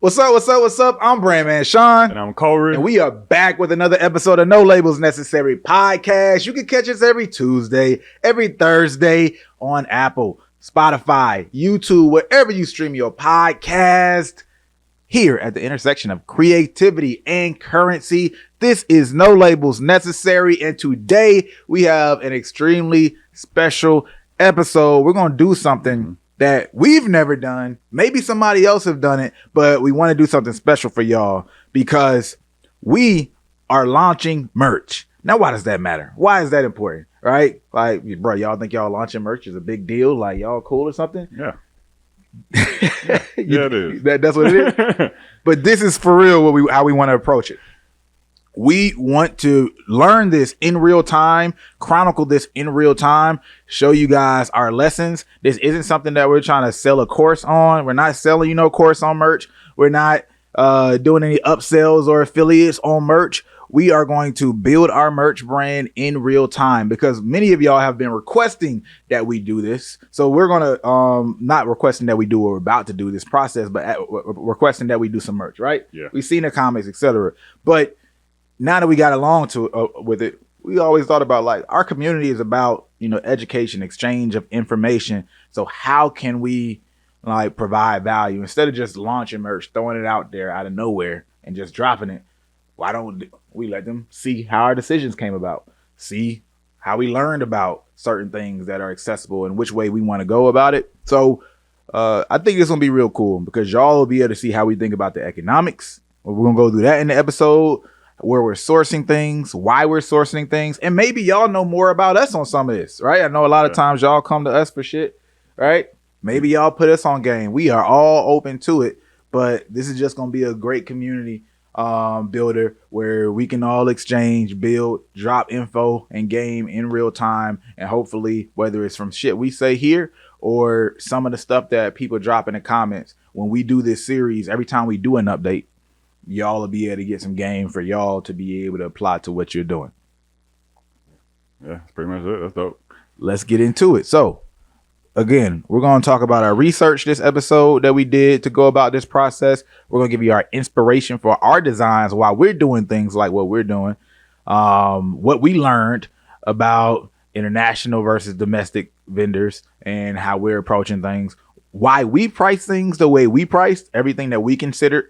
What's up? What's up? What's up? I'm Brandman Sean. And I'm Corey. And we are back with another episode of No Labels Necessary podcast. You can catch us every Tuesday, every Thursday on Apple, Spotify, YouTube, wherever you stream your podcast. Here at the intersection of creativity and currency, this is No Labels Necessary. And today we have an extremely special episode. We're going to do something that we've never done. Maybe somebody else have done it, but we want to do something special for y'all because we are launching merch. Now, why does that matter? Why is that important? Right? Like, bro, y'all think y'all launching merch is a big deal? Like, y'all cool or something? Yeah. Yeah, it is. That's what it is. But this is for real how we want to approach it. We want to learn this in real time, chronicle this in real time, show you guys our lessons. This isn't something that we're trying to sell a course on. We're not selling, course on merch. We're not doing any upsells or affiliates on merch. We are going to build our merch brand in real time because many of y'all have been requesting that we do this. So we're going to, not requesting that we do what we're about to do this process, but requesting that we do some merch, right? Yeah. We've seen the comments, etc. But now that we got along with it, we always thought about like our community is about, education, exchange of information. So how can we like provide value instead of just launching merch, throwing it out there out of nowhere and just dropping it? Why don't we let them see how our decisions came about, see how we learned about certain things that are accessible and which way we want to go about it? So I think it's going to be real cool because y'all will be able to see how we think about the economics. We're going to go through that in the episode, where we're sourcing things, why we're sourcing things, and maybe y'all know more about us on some of this, right? I know a lot of times y'all come to us for shit, right? Maybe y'all put us on game. We are all open to it, but this is just going to be a great community builder where we can all exchange, build, drop info and game in real time. And hopefully, whether it's from shit we say here or some of the stuff that people drop in the comments, when we do this series, every time we do an update, y'all will be able to get some game for y'all to be able to apply to what you're doing. Yeah, that's pretty much it. That's dope. Let's get into it. So, again, we're going to talk about our research this episode that we did to go about this process. We're going to give you our inspiration for our designs while we're doing things like what we're doing. What we learned about international versus domestic vendors and how we're approaching things. Why we price things the way we priced, everything that we considered.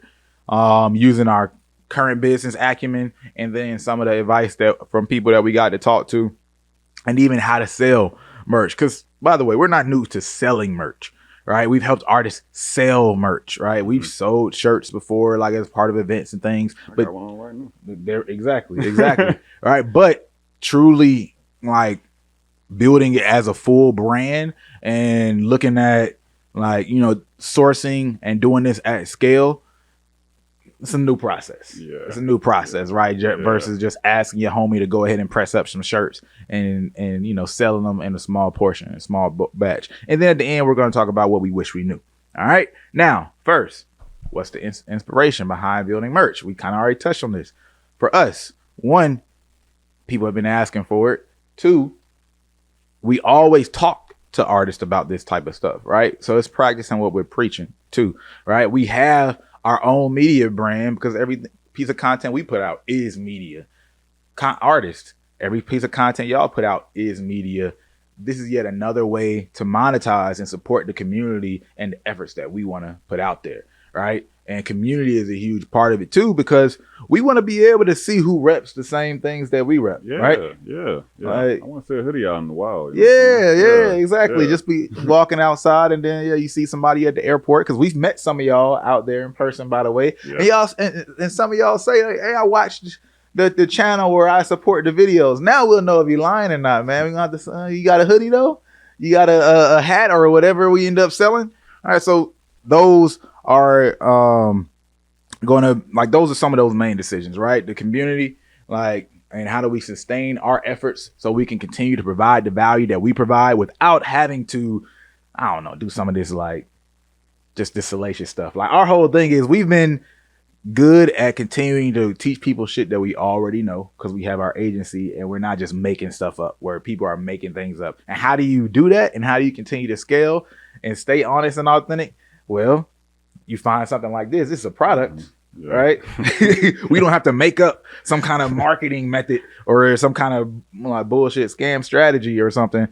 Using our current business acumen, and then some of the advice that from people that we got to talk to, and even how to sell merch. Because, by the way, we're not new to selling merch, right? We've helped artists sell merch, right? We've sold shirts before, like as part of events and things. I got one on right now. They're exactly, right? But truly, like building it as a full brand and looking at like sourcing and doing this at scale. It's a new process. Yeah. It's a new process, right? Versus just asking your homie to go ahead and press up some shirts and selling them in a small portion, a small batch. And then at the end, we're going to talk about what we wish we knew. All right. Now, first, what's the inspiration behind building merch? We kind of already touched on this. For us, one, people have been asking for it. Two, we always talk to artists about this type of stuff, right? So it's practicing what we're preaching too, right? We have our own media brand because every piece of content we put out is media. Artists, every piece of content y'all put out is media. This is yet another way to monetize and support the community and the efforts that we want to put out there, right? And community is a huge part of it too because we want to be able to see who reps the same things that we rep, right? Yeah. Like, I want to see a hoodie out in the wild. Yeah, exactly. Yeah. Just be walking outside and then you see somebody at the airport because we've met some of y'all out there in person, by the way. Yeah. And y'all and some of y'all say, "Hey, I watched the channel where I support the videos." Now we'll know if you're lying or not, man. We gonna have to. You got a hoodie though? You got a hat or whatever we end up selling? All right, so those are those are some of those main decisions, right? The community, and how do we sustain our efforts so we can continue to provide the value that we provide without having to, do some of this just this salacious stuff. Like our whole thing is we've been good at continuing to teach people shit that we already know because we have our agency and we're not just making stuff up where people are making things up. And how do you do that? And how do you continue to scale and stay honest and authentic? Well, you find something like this. It's a product. Yeah. Right? We don't have to make up some kind of marketing method or some kind of like bullshit scam strategy or something,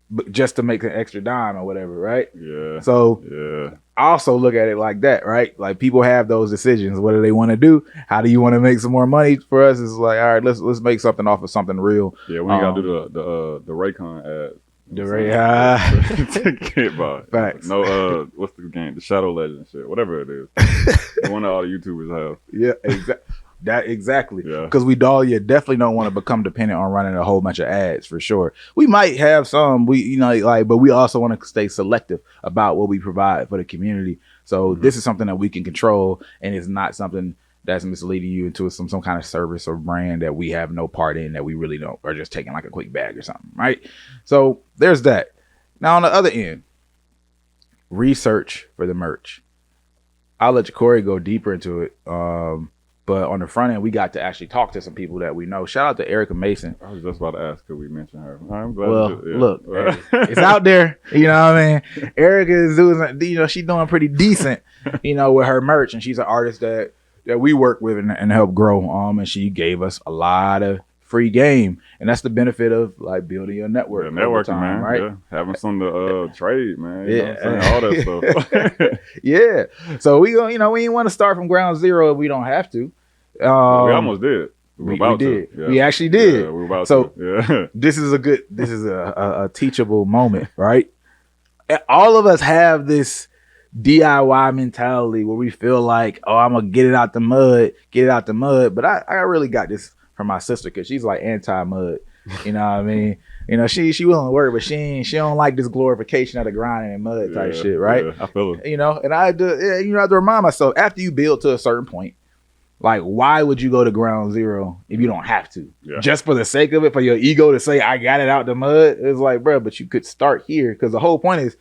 but just to make an extra dime or whatever, right? Yeah. So yeah. I also look at it like that, right? Like people have those decisions. What do they want to do? How do you want to make some more money? For us, it's like, all right, let's make something off of something real. Yeah, we ain't gotta do the Raycon ad. The Ray Get by. Facts. No, what's the game? The Shadow Legend shit, whatever it is. The one that all the YouTubers have. Yeah, exactly. Yeah. Because we definitely don't want to become dependent on running a whole bunch of ads for sure. We might have some, but we also want to stay selective about what we provide for the community. So this is something that we can control, and it's not something that's misleading you into some kind of service or brand that we have no part in, that we really don't, or just taking like a quick bag or something, right? So there's that. Now on the other end, research for the merch. I'll let Corey go deeper into it. But on the front end, we got to actually talk to some people that we know. Shout out to Erica Mason. I was just about to ask, could we mention her? I'm glad. Well, look, it's out there. You know what I mean? Erica is doing, she's doing pretty decent, with her merch, and she's an artist that we work with and help grow. And she gave us a lot of free game, and that's the benefit of like building your network. Yeah, networking, time, man. Right? Yeah. Having some to trade, man. You know what I'm saying? All that stuff. Yeah. So we we ain't want to start from ground zero if we don't have to. We almost did. We did. Yeah. We actually did. Yeah, we were about to. Yeah. This is a teachable moment, right? All of us have this DIY mentality where we feel like, oh, I'm gonna get it out the mud. But I really got this from my sister, because she's like anti-mud. You know what I mean? She willing to work, but she don't like this glorification of the grinding and mud type shit, right? Yeah, I feel it. And I have to remind myself, after you build to a certain point, like, why would you go to ground zero if you don't have to? Yeah. Just for the sake of it, for your ego to say, I got it out the mud? It's like, bro, but you could start here, because the whole point is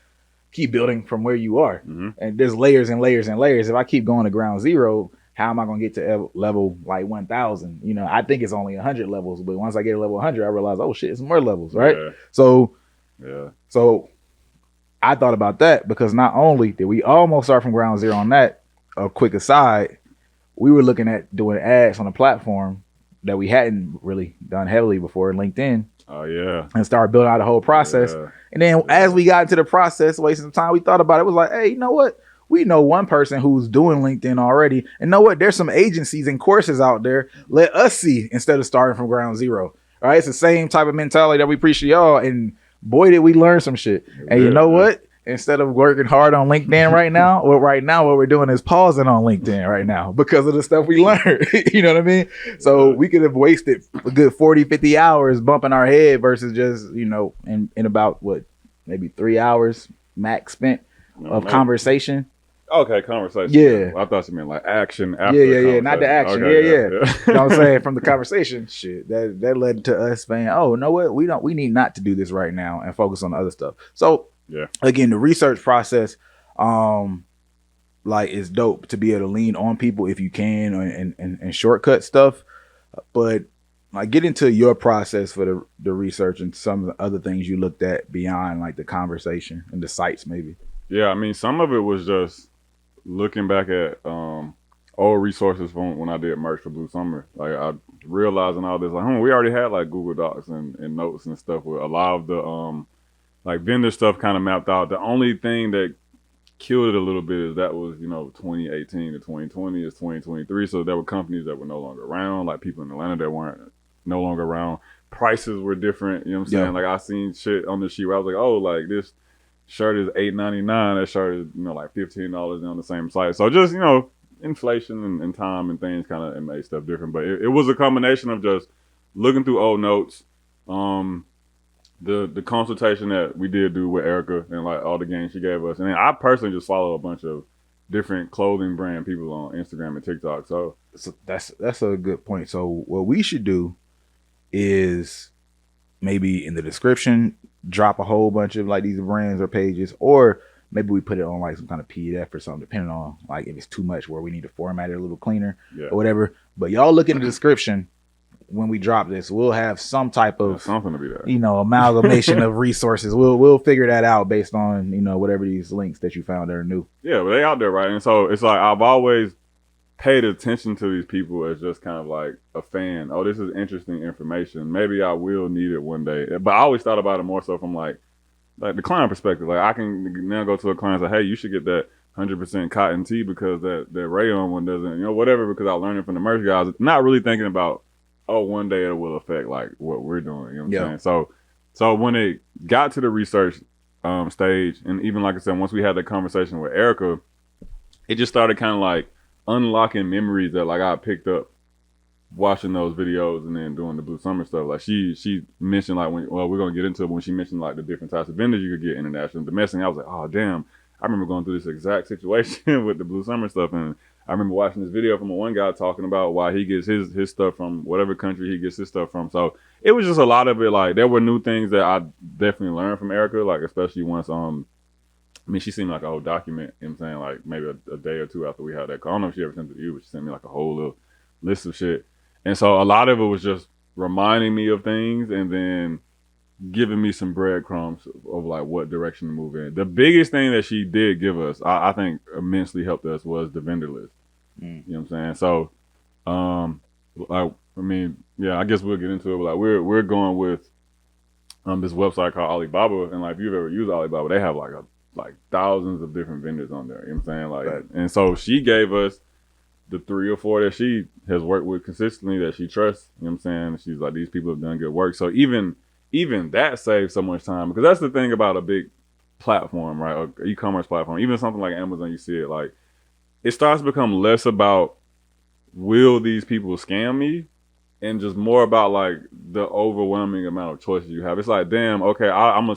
keep building from where you are. Mm-hmm. And there's layers and layers and layers. If I keep going to ground zero, how am I going to get to level like 1,000? I think it's only 100 levels, but once I get to level 100, I realize, oh shit, it's more levels, right? Yeah. So I thought about that, because not only did we almost start from ground zero on that, a quick aside, we were looking at doing ads on a platform that we hadn't really done heavily before, LinkedIn. Oh yeah. And started building out the whole process. Yeah. And then as we got into the process, wasting some time, we thought about it. It was like, hey, you know what? We know one person who's doing LinkedIn already. And know what? There's some agencies and courses out there. Let us see, instead of starting from ground zero. All right. It's the same type of mentality that we preach to y'all. And boy, did we learn some shit. And you know what? Instead of working hard on LinkedIn right now, what we're doing is pausing on LinkedIn right now because of the stuff we learned. You know what I mean? So we could have wasted a good 40, 50 hours bumping our head versus just, in about maybe 3 hours max spent of conversation. Okay, conversation. Yeah. Well, I thought you meant like action after. Yeah. Not the action. Okay, yeah. You know what I'm saying? From the conversation, shit, that led to us saying, oh, you know what? We need not to do this right now and focus on the other stuff. So, yeah. Again, the research process, is dope to be able to lean on people if you can, and shortcut stuff. But like, get into your process for the research and some of the other things you looked at beyond like the conversation and the sites, maybe. Yeah, I mean, some of it was just looking back at old resources from when I did merch for Blue Summer. Like, I realizing all this, like, we already had like Google Docs and notes and stuff with a lot of the like vendor stuff kind of mapped out. The only thing that killed it a little bit is that was 2018 to 2020 is 2023. So there were companies that were no longer around, like people in Atlanta that weren't no longer around. Prices were different. You know what I'm saying? Yeah. Like, I seen shit on the sheet where I was like, oh, like this shirt is $8.99. That shirt is like $15 on the same site. So just inflation and time and things kind of made stuff different. But it was a combination of just looking through old notes, the consultation that we did do with Erica and like all the games she gave us, and then I personally just follow a bunch of different clothing brand people on Instagram and TikTok. So that's a good point. So what we should do is maybe in the description drop a whole bunch of like these brands or pages, or maybe we put it on like some kind of PDF or something, depending on like if it's too much where we need to format it a little cleaner or whatever. But y'all look in the description when we drop this, we'll have some type of something to be there. Amalgamation of resources. We'll figure that out based on whatever these links that you found that are new. Yeah, but they out there, right? And so it's like I've always paid attention to these people as just kind of like a fan. Oh, this is interesting information. Maybe I will need it one day. But I always thought about it more so from like the client perspective. Like I can now go to a client and say, hey, you should get that 100% cotton tee because that rayon one doesn't, whatever, because I learned it from the merch guys. Not really thinking about, oh, one day it will affect like what we're doing. You know what I'm saying? So when it got to the research stage, and even like I said, once we had that conversation with Erica, it just started kind of like unlocking memories that like I picked up watching those videos and then doing the Blue Summer stuff. Like she mentioned like we're gonna get into it, but when she mentioned like the different types of vendors you could get international domestic, I was like, oh damn, I remember going through this exact situation with the Blue Summer stuff. And I remember watching this video from one guy talking about why he gets his stuff from whatever country he gets his stuff from. So it was just a lot of it. Like there were new things that I definitely learned from Erica, like especially once she seemed like a whole document, you know what I'm saying, like maybe a day or two after we had that call. I don't know if she ever sent it to you, but she sent me like a whole little list of shit. And so a lot of it was just reminding me of things and then giving me some breadcrumbs of like what direction to move in. The biggest thing that she did give us, I think immensely helped us, was the vendor list. You know what I'm saying? So, I guess we'll get into it, but like we're going with this website called Alibaba, and like if you've ever used Alibaba, they have like thousands of different vendors on there. You know what I'm saying? Like, right. And so she gave us the 3 or 4 that she has worked with consistently that she trusts. You know what I'm saying? She's like, these people have done good work. So even that saves so much time, because that's the thing about a big platform, right? Or e-commerce platform, even something like Amazon, you see it like it starts to become less about will these people scam me, and just more about like the overwhelming amount of choices you have. It's like, damn, okay, I'm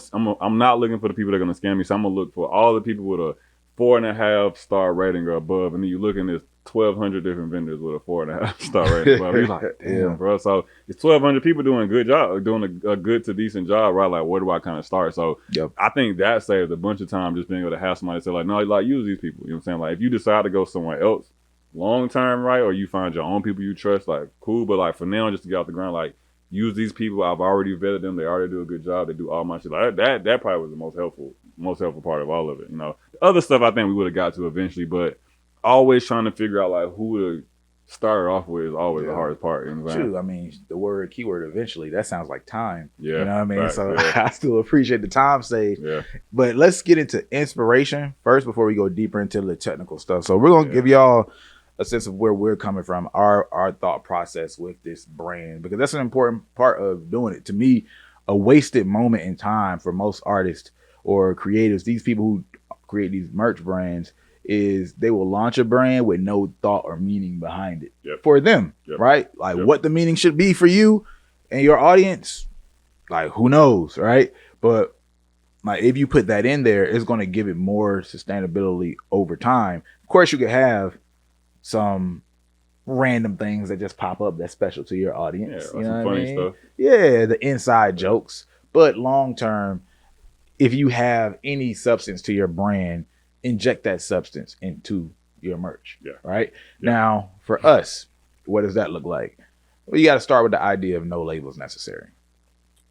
not looking for the people that are gonna scam me, so I'm gonna look for all the people with a 4.5 star rating or above, and then you look in this 1,200 different vendors with a 4.5 star rating above. You're like, damn, bro. So it's 1,200 people doing a good job, doing a good to decent job, right? Like, where do I kind of start? So I think that saves a bunch of time, just being able to have somebody say like, no, like use these people. You know what I'm saying? Like if you decide to go somewhere else long term, right, or you find your own people you trust, like cool, but like for now, just to get off the ground, like use these people. I've already vetted them. They already do a good job. They do all my shit. Like that probably was the most helpful part of all of it. The other stuff I think we would have got to eventually, but always trying to figure out like who to start off with is always the hardest part. You know what I'm saying? True. I mean, the keyword eventually, that sounds like time. Yeah. You know what I mean? Right, so I still appreciate the time saved. Yeah. But let's get into inspiration first before we go deeper into the technical stuff. So we're going to give y'all a sense of where we're coming from, our thought process with this brand, because that's an important part of doing it. To me, a wasted moment in time for most artists or creatives, these people who create these merch brands, is they will launch a brand with no thought or meaning behind it for them, right? Like what the meaning should be for you and your audience, like who knows, right? But like if you put that in there, it's going to give it more sustainability over time. Of course, you could have some random things that just pop up that's special to your audience. Yeah, you know some funny stuff. Yeah, the inside jokes. But long term, if you have any substance to your brand, inject that substance into your merch. Right? Now, for us, what does that look like? Well, you got to start with the idea of no labels necessary.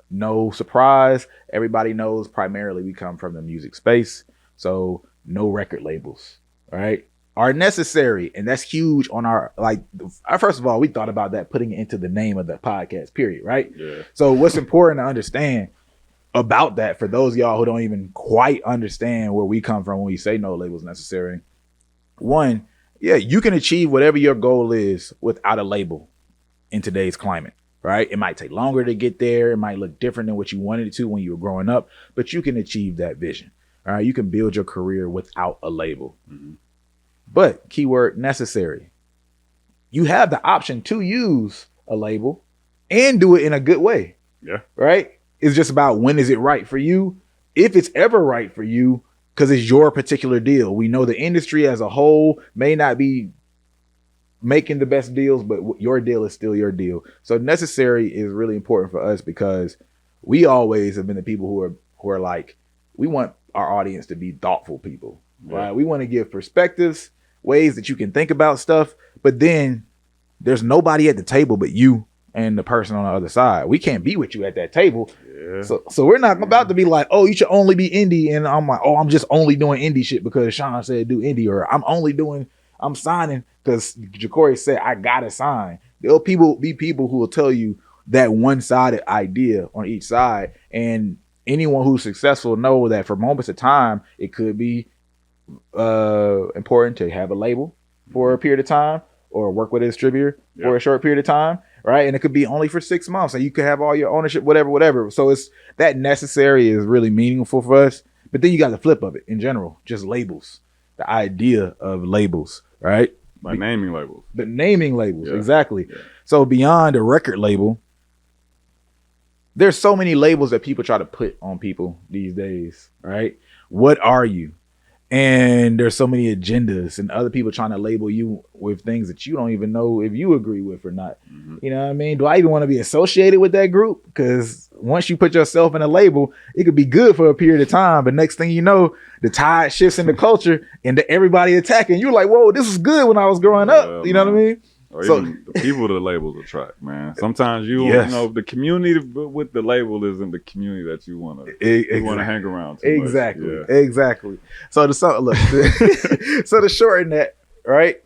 No surprise. Everybody knows primarily we come from the music space. So no record labels, right? Are necessary, and that's huge on our first of all, we thought about that, putting it into the name of the podcast, period, right? So what's important to understand about that, for those of y'all who don't even quite understand where we come from when we say no labels necessary, one, you can achieve whatever your goal is without a label in today's climate, right? It might take longer to get there, it might look different than what you wanted it to when you were growing up, but you can achieve that vision. All right, you can build your career without a label. But keyword necessary. You have the option to use a label and do it in a good way. Right? It's just about when is it right for you, if it's ever right for you, because it's your particular deal. We know the industry as a whole may not be making the best deals, but your deal is still your deal. So necessary is really important for us, because we always have been the people who are like, we want our audience to be thoughtful people. Right? We want to give perspectives, ways that you can think about stuff, but then there's nobody at the table but you and the person on the other side. We can't be with you at that table. Yeah. So we're not about to be like, oh, you should only be indie. And I'm like, oh, I'm just only doing indie shit because Sean said do indie, or I'm signing because Ja'Cory said I gotta sign. There'll be people who will tell you that one-sided idea on each side. And anyone who's successful know that for moments of time, it could be important to have a label for a period of time or work with a distributor for a short period of time, right? And it could be only for 6 months and you could have all your ownership, whatever. So it's that necessary is really meaningful for us. But then you got the flip of it in general, just labels, the idea of labels, right? Like naming labels. The naming labels, Yeah. exactly. Yeah. So beyond a record label, there's so many labels that people try to put on people these days, right? What are you? And there's so many agendas and other people trying to label you with things that you don't even know if you agree with or not. Mm-hmm. You know what I mean? Do I even want to be associated with that group? Because once you put yourself in a label, it could be good for a period of time, but next thing you know, the tide shifts in the culture and everybody attacking. You're like, whoa, this was good when I was growing up. You know what I mean? Or So- even the people the labels attract, man. Sometimes you Yes. know the community with the label isn't the community that you want to hang around too much. Exactly. Yeah. Exactly. So look, so to shorten that, right?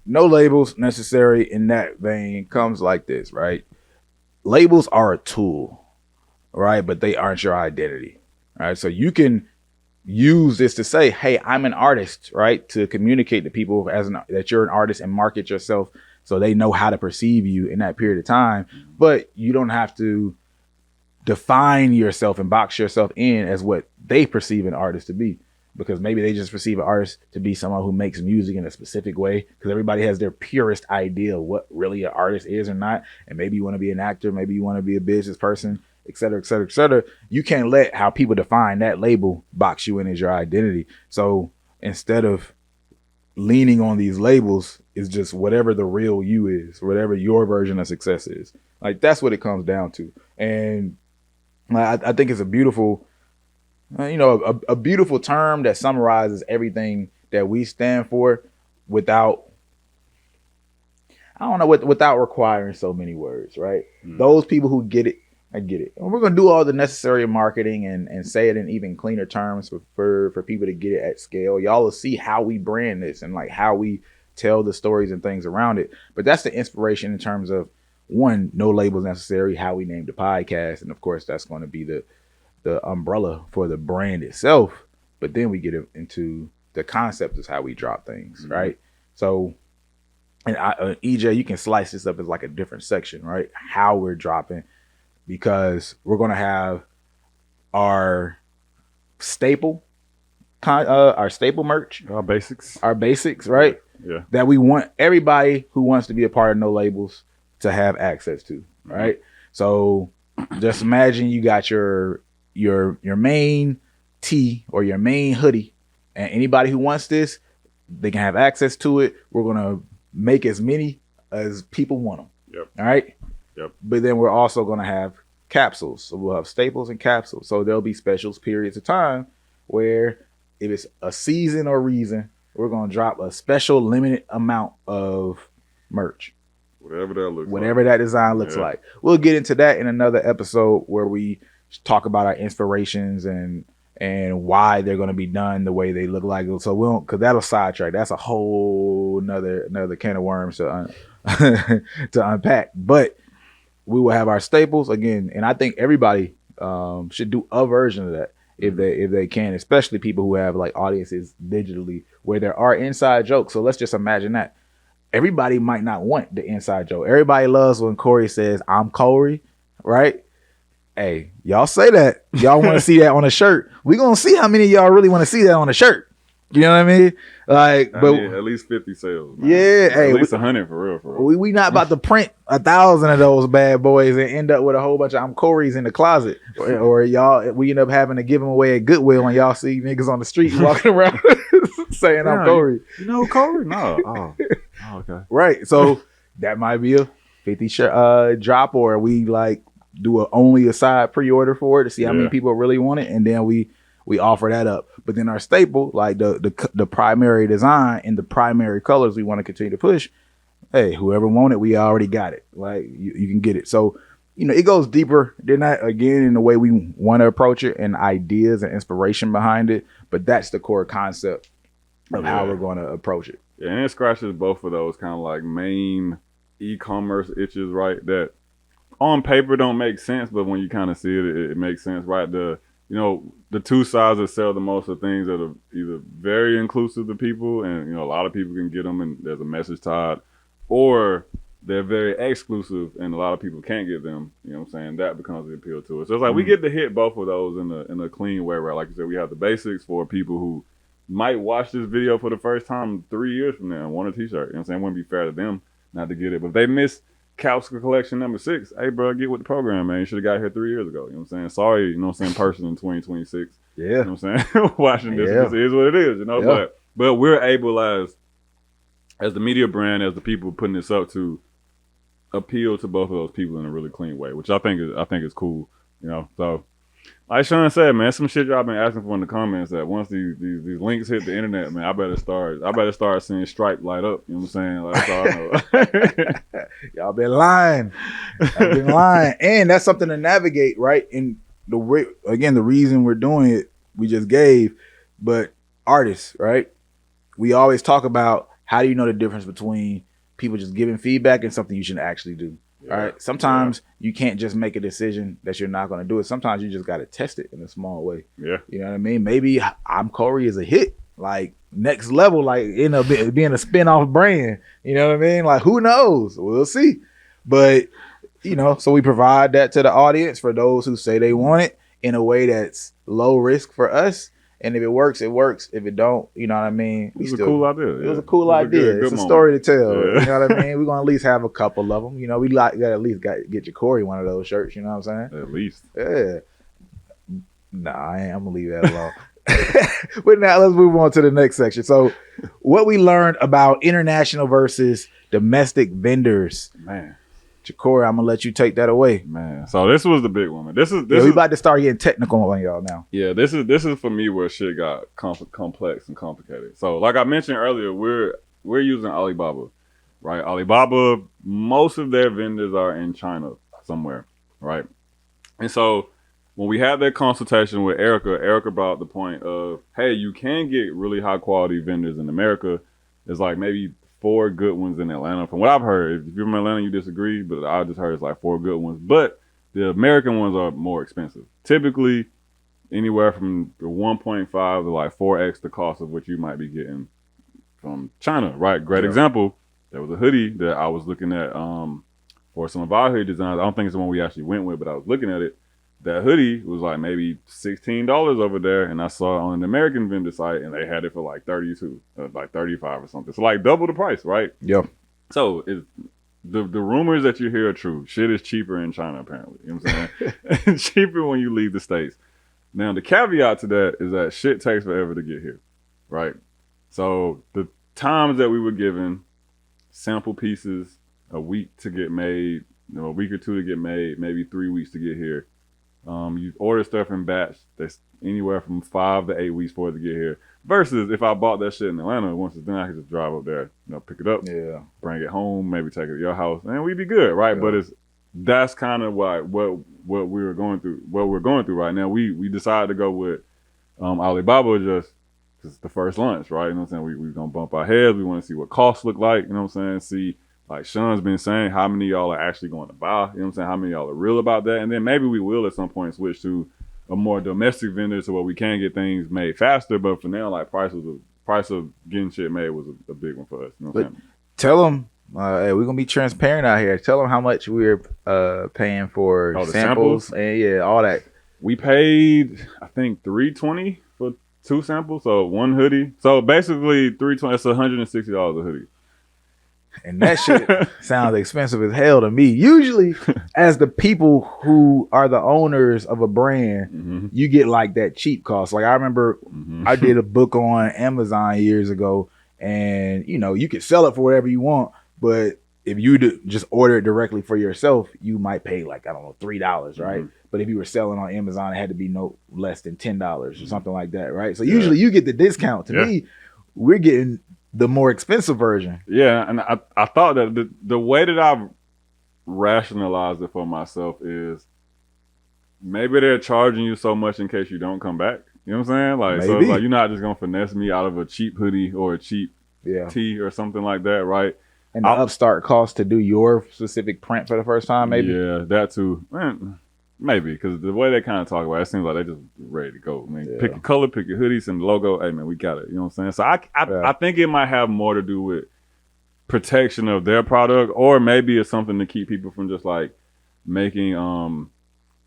No labels necessary in that vein comes like this, right? Labels are a tool, right? But they aren't your identity, right? So you can use this to say, hey, I'm an artist, right? To communicate to people that you're an artist and market yourself so they know how to perceive you in that period of time. But you don't have to define yourself and box yourself in as what they perceive an artist to be, because maybe they just perceive an artist to be someone who makes music in a specific way, because everybody has their purest idea of what really an artist is or not. And maybe you want to be an actor, maybe you want to be a business person, et cetera, et cetera, et cetera. You can't let how people define that label box you in as your identity. So instead of leaning on these labels, is just whatever the real you is, whatever your version of success is. Like, that's what it comes down to. And I think it's a beautiful, a beautiful term that summarizes everything that we stand for without requiring so many words, right? Those people who get it, I get it. And we're going to do all the necessary marketing and say it in even cleaner terms for people to get it at scale. Y'all will see how we brand this and like how we tell the stories and things around it. But that's the inspiration in terms of, one, no labels necessary, how we named the podcast. And of course, that's going to be the umbrella for the brand itself. But then we get into the concept is how we drop things, right? So, and EJ, you can slice this up as like a different section, right? How we're dropping, because we're going to have our staple merch, Our basics, right? Yeah. That we want everybody who wants to be a part of No Labels to have access to, right? So just imagine you got your main tee or your main hoodie, and anybody who wants this, they can have access to it. We're going to make as many as people want them. Yep. All right. Yep. But then we're also going to have capsules. So we'll have staples and capsules. So there'll be special periods of time where if it's a season or reason, we're going to drop a special limited amount of merch. Whatever that design looks like. We'll get into that in another episode where we talk about our inspirations and why they're going to be done the way they look like. So we don't, because that'll sidetrack. That's a whole another can of worms to unpack. But we will have our staples again, and I think everybody should do a version of that if they can, especially people who have like audiences digitally where there are inside jokes. So let's just imagine that. Everybody might not want the inside joke. Everybody loves when Corey says, "I'm Corey," right? Hey, y'all say that. Y'all want to see that on a shirt. We're going to see how many of y'all really want to see that on a shirt. You know what I mean? Like, but at least 50 sales. Man. Yeah, at least 100 for real. We not about to print 1,000 of those bad boys and end up with a whole bunch of "I'm Corey's" in the closet, or y'all. We end up having to give them away at Goodwill, and y'all see niggas on the street walking around saying "I'm Corey." You know Corey? No. Oh, okay. Right. So that might be a 50 drop, or we like do only a side pre-order for it to see how many people really want it, and then we offer that up. But then our staple, like the primary design and the primary colors we want to continue to push, hey, whoever want it, we already got it. Like you can get it. So, it goes deeper than that again in the way we want to approach it and ideas and inspiration behind it. But that's the core concept of how we're going to approach it. Yeah, and it scratches both of those kind of like main e-commerce itches, right? That on paper don't make sense, but when you kind of see it, it makes sense, right? The two sides that sell the most are things that are either very inclusive to people, and a lot of people can get them, and there's a message tied, or they're very exclusive, and a lot of people can't get them. You know what I'm saying? That becomes the appeal to it. So it's like we get to hit both of those in a clean way, right? Like you said, we have the basics for people who might watch this video for the first time 3 years from now and want a t-shirt. You know what I'm saying? It wouldn't be fair to them not to get it. But if they miss Capsule Collection number 6, hey, bro, get with the program, man. You should have got here 3 years ago. You know what I'm saying? Sorry, person in 2026. Yeah. You know what I'm saying? Watching this, this is what it is, Yeah. But we're able as the media brand, as the people putting this up, to appeal to both of those people in a really clean way, which I think is cool. So like Sean said, man, some shit y'all been asking for in the comments, that once these links hit the internet, man, I better start seeing Stripe light up. You know what I'm saying? Like, that's all I know. Y'all been lying. And that's something to navigate, right? And the reason we're doing it, we just gave, but artists, right? We always talk about, how do you know the difference between people just giving feedback and something you should actually do? Yeah. Right. Sometimes you can't just make a decision that you're not going to do it. Sometimes you just got to test it in a small way. Yeah. You know what I mean? Maybe I'm Corey is a hit, like next level, like being a spin-off brand. You know what I mean? Like, who knows? We'll see. But, so we provide that to the audience for those who say they want it in a way that's low risk for us. And if it works, it works. If it don't, you know what I mean? It was a cool idea. It was a cool idea. It's a story to tell. Yeah. You know what I mean? We're going to at least have a couple of them. We got at least get your Corey one of those shirts. You know what I'm saying? At least. Yeah. Nah, I ain't. I'm going to leave that alone. But now let's move on to the next section. So what we learned about international versus domestic vendors. Man. Corey, I'm gonna let you take that away, man. So this was the big one, man. This is we about to start getting technical on y'all now. Yeah, this is for me where shit got complex and complicated. So like I mentioned earlier, we're using Alibaba, right? Alibaba, most of their vendors are in China somewhere, right? And so when we had that consultation with Erica brought up the point of, hey, you can get really high quality vendors in America. There's like maybe 4 good ones in Atlanta. From what I've heard, if you're from Atlanta, you disagree, but I just heard it's like 4 good ones. But the American ones are more expensive. Typically, anywhere from 1.5 to like 4x the cost of what you might be getting from China, right? Great example. There was a hoodie that I was looking at for some of our hoodie designs. I don't think it's the one we actually went with, but I was looking at it. That hoodie was like maybe $16 over there, and I saw it on an American vendor site, and they had it for like 32, like 35 or something. So like double the price, right? Yeah. So the rumors that you hear are true. Shit is cheaper in China, apparently. You know what I'm saying? Cheaper when you leave the States. Now the caveat to that is that shit takes forever to get here, right? So the times that we were given, sample pieces, a week to get made, a week or 2 to get made, maybe 3 weeks to get here. You order stuff in batch that's anywhere from 5 to 8 weeks for it to get here. Versus if I bought that shit in Atlanta, once it's done, I could just drive up there, pick it up, bring it home, maybe take it to your house, and we'd be good, right? Yeah. But that's kind of what we're going through right now. We decided to go with Alibaba just because it's the first lunch, right? You know what I'm saying? We're gonna bump our heads. We want to see what costs look like. You know what I'm saying? See. Like Sean's been saying, how many of y'all are actually going to buy? You know what I'm saying? How many of y'all are real about that? And then maybe we will at some point switch to a more domestic vendor so where we can get things made faster. But for now, like price of getting shit made was a big one for us. You know what I'm saying? Tell them, hey, we're going to be transparent out here. Tell them how much we're paying for samples and all that. We paid, I think, $320 for 2 samples. So 1 hoodie. So basically $320, it's $160 a hoodie. And that shit sounds expensive as hell to me. Usually, as the people who are the owners of a brand, you get like that cheap cost. Like I remember I did a book on Amazon years ago, and you could sell it for whatever you want, but if you just order it directly for yourself, you might pay like, I don't know, $3, right? But if you were selling on Amazon, it had to be no less than $10 or something like that, right? So usually you get the discount. To me, we're getting the more expensive version. Yeah, and I thought that the way that I've rationalized it for myself is maybe they're charging you so much in case you don't come back. You know what I'm saying? Like, so it's Maybe. like you're not just gonna finesse me out of a cheap hoodie or a cheap Yeah. tee or something like that, right? And the upstart cost to do your specific print for the first time, maybe. Yeah, that too. Man, maybe, because the way they kind of talk about it, it seems like they just ready to go. I mean, pick your color, pick your hoodies and the logo. Hey man, we got it. You know what I'm saying? So I think it might have more to do with protection of their product, or maybe it's something to keep people from just like making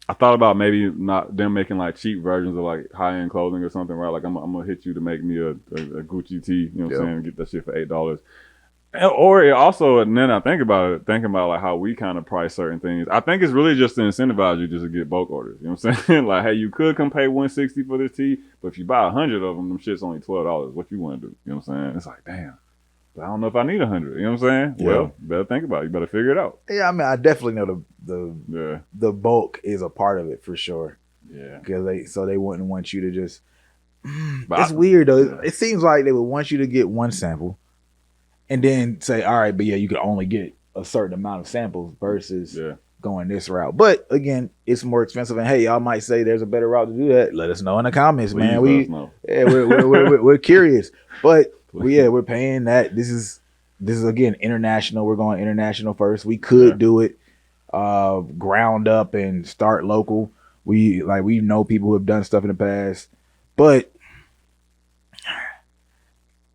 I thought about maybe not them making like cheap versions of like high end clothing or something, right? Like I'm gonna hit you to make me a Gucci tee, you know what I'm saying? Get that shit for $8. Or it also, and then I think about it, thinking about like how we kind of price certain things. I think it's really just to incentivize you just to get bulk orders. You know what I'm saying? Like, hey, you could come pay $160 for this tee, but if you buy 100 of them shit's only $12. What you want to do? You know what I'm saying? It's like, damn, I don't know if I need 100. You know what I'm saying? Yeah. Well, you better think about it. You better figure it out. Yeah, I mean, I definitely know the bulk is a part of it for sure. Yeah, because they wouldn't want you to just. It's weird though. Yeah. It seems like they would want you to get one sample, and then say, all right, but yeah, you can only get a certain amount of samples versus going this route. But again, it's more expensive. And hey, y'all might say there's a better route to do that. Let us know in the comments, man. We're curious. But we're paying that. This is again international. We're going international first. We could do it ground up and start local. We know people who have done stuff in the past. But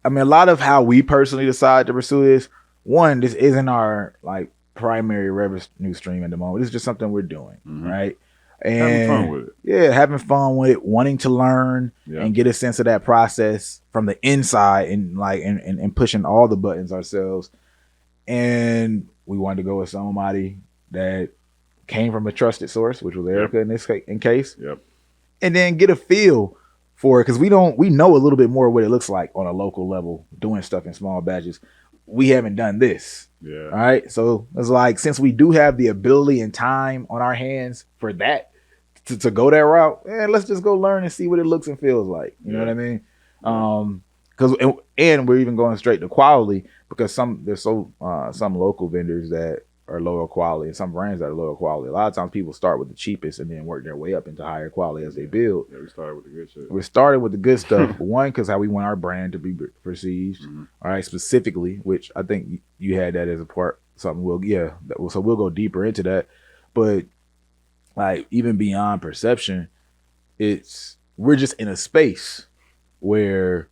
I mean, a lot of how we personally decide to pursue this, one, this isn't our like primary revenue stream at the moment. It's just something we're doing, right? And having fun with it. Yeah, having fun with it, wanting to learn and get a sense of that process from the inside, and like and pushing all the buttons ourselves. And we wanted to go with somebody that came from a trusted source, which was Erica in this case. And then get a feel for it, because we know a little bit more what it looks like on a local level, doing stuff in small batches. We haven't done this. All right. So it's like, since we do have the ability and time on our hands for that, to go that route, let's just go learn and see what it looks and feels like. You know what I mean? Because and we're even going straight to quality, because there's some local vendors that are lower quality and some brands that are lower quality. A lot of times people start with the cheapest and then work their way up into higher quality as they build. Yeah, we started with the good shit. We started with the good stuff. One, because how we want our brand to be perceived, all right, specifically, which I think you had that as a part, something so we'll go deeper into that. But like, even beyond perception, we're just in a space where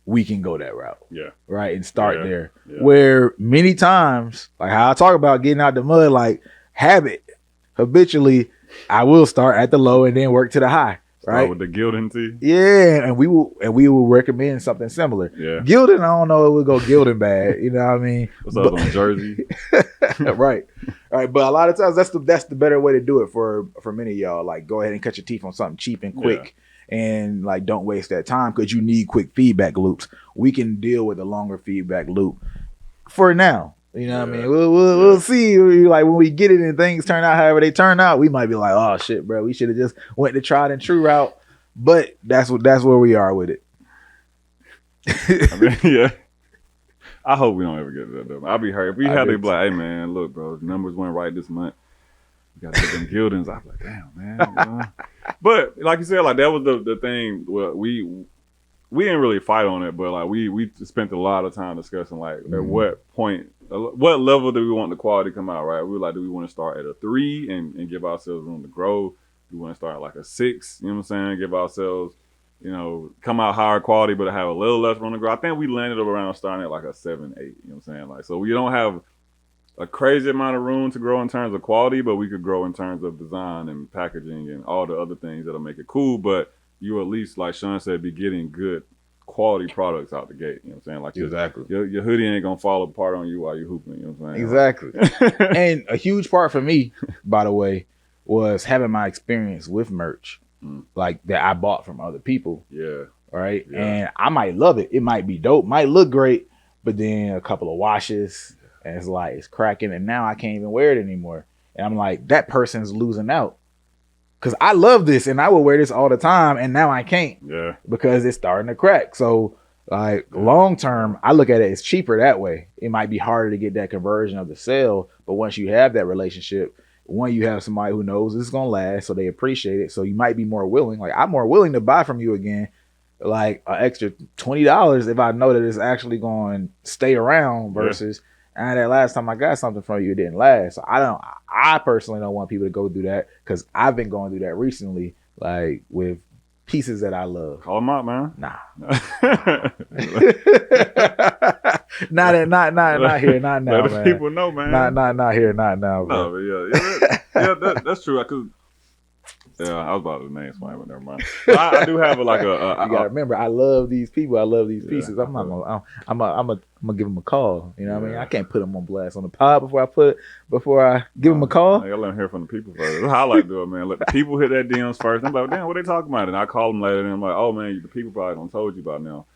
we can go that route. Right. And start there. Where many times, like how I talk about getting out the mud, like habitually, I will start at the low and then work to the high. Right. With the Gildan tee. Yeah. And we will recommend something similar. Gildan, I don't know if we'll go Gildan bad. You know what I mean? What's up on Jersey? Right. All right. But a lot of times that's the better way to do it for many of y'all. Like, go ahead and cut your teeth on something cheap and quick. And like, don't waste that time, because you need quick feedback loops. We can deal with a longer feedback loop for now. You know what I mean? We'll see. Like, when we get it and things turn out however they turn out, we might be like, oh shit, bro, we should have just went the tried and true route. But that's where we are with it. I mean, I hope we don't ever get to that though. I'll be hurt if we had to be like, hey man, look, bro, the numbers went right this month. We got to get them Gildans. I'm like, damn, man. You know? But like you said, like, that was the thing. Well, we didn't really fight on it, but like we spent a lot of time discussing like at what point, what level do we want the quality to come out, right? We were like, do we want to start at a 3 and give ourselves room to grow? Do we want to start at like a 6? You know what I'm saying? Give ourselves, come out higher quality, but have a little less room to grow. I think we landed around starting at like a 7, 8. You know what I'm saying? Like, so we don't have a crazy amount of room to grow in terms of quality, but we could grow in terms of design and packaging and all the other things that'll make it cool. But you at least, like Sean said, be getting good quality products out the gate. You know what I'm saying? Like, exactly. Your hoodie ain't gonna fall apart on you while you're hooping. You know what I'm saying? Exactly. And a huge part for me, by the way, was having my experience with merch, like that I bought from other people. Right. And I might love it. It might be dope. Might look great, but then a couple of washes. And it's like, it's cracking, and now I can't even wear it anymore. And I'm like, that person's losing out, because I love this and I will wear this all the time, and now I can't. Because it's starting to crack. So Like long term, I look at it as cheaper that way. It might be harder to get that conversion of the sale, but once you have that relationship, one, you have somebody who knows it's gonna last, so they appreciate it. So you might be more willing. Like I'm more willing to buy from you again, like an extra $20 if I know that it's actually going to stay around versus. And that last time I got something from you, it didn't last. So I personally don't want people to go through that because I've been going through that recently, like with pieces that I love. Call them out, man. Nah. not here, not now, Let man. people know, man. Not here, not now, bro. No, but yeah, that's true. Yeah, I was about to name somebody, but never mind. But I do have you gotta remember, I love these people. I love these pieces. I'm gonna give them a call. You know what I mean? I can't put them on blast on the pod before I give them a call. I gotta let them hear from the people first. That's how I like to do it, man. Let the people hit that DMs first. I'm like, damn, what they talking about? And I call them later, and I'm like, oh man, the people probably don't told you about now.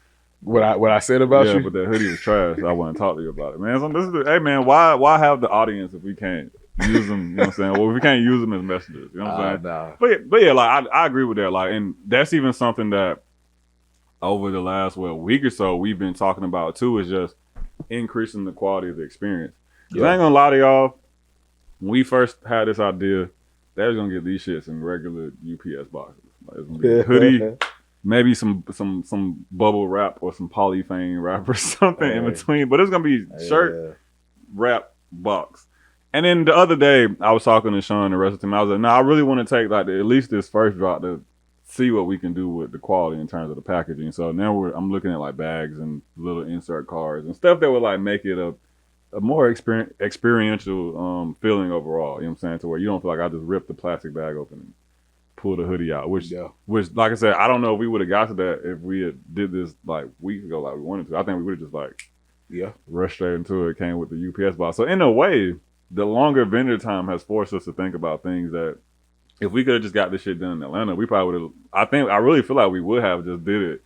What I said about you? Yeah, but that hoodie was trash. I want to talk to you about it, man. So hey, man, why have the audience if we can't use them? You know what I'm saying? Well, if we can't use them as messengers, you know what I'm saying? Nah. But yeah, like I agree with that. Like, and that's even something that over the last week or so we've been talking about too, is just increasing the quality of the experience. Cause I ain't gonna lie to y'all, when we first had this idea, they was gonna get these shits in regular UPS boxes. Like, it's gonna be a hoodie. Maybe some bubble wrap or some polythene wrap or something in between. But it's going to be shirt, wrap, box. And then the other day, I was talking to Sean and the rest of the team. I was like, no, I really want to take like at least this first drop to see what we can do with the quality in terms of the packaging. So now I'm looking at like bags and little insert cards and stuff that would like make it a more experiential feeling overall. You know what I'm saying? To where you don't feel like I just ripped the plastic bag open and pull the hoodie out, which like I said, I don't know if we would have got to that if we had did this like weeks ago like we wanted to. I think we would have just like rushed straight into it, came with the UPS box. So in a way, the longer vendor time has forced us to think about things that if we could have just got this shit done in Atlanta, we probably would have. I really feel like we would have just did it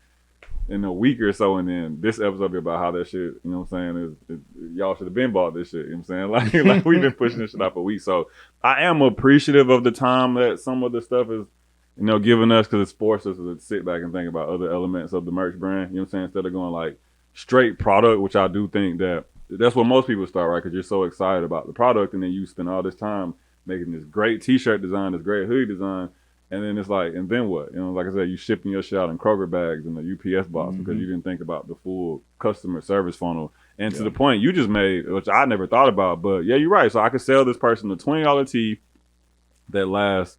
in a week or so, and then this episode be about how that shit, you know what I'm saying, is y'all should have been bought this shit, you know what I'm saying? Like we've been pushing this shit out for weeks. So I am appreciative of the time that some of the stuff is, you know, giving us, because it's forced us to sit back and think about other elements of the merch brand, you know what I'm saying, instead of going like straight product, which I do think that's what most people start, right? Because you're so excited about the product, and then you spend all this time making this great t-shirt design, this great hoodie design, and then it's like, and then what? You know, like I said, you shipping your shit out in Kroger bags in the UPS box because you didn't think about the full customer service funnel. And to the point you just made, which I never thought about, but yeah, you're right. So I could sell this person a $20 tee that lasts,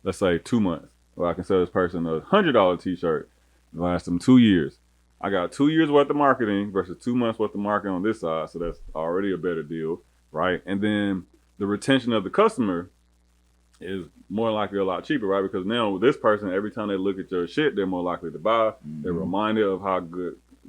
let's say, 2 months. Or I can sell this person a $100 t-shirt that lasts them 2 years. I got 2 years worth of marketing versus 2 months worth of marketing on this side. So that's already a better deal, right? And then the retention of the customer is more likely a lot cheaper, right? Because now with this person, every time they look at your shit, they're more likely to buy. They're reminded of how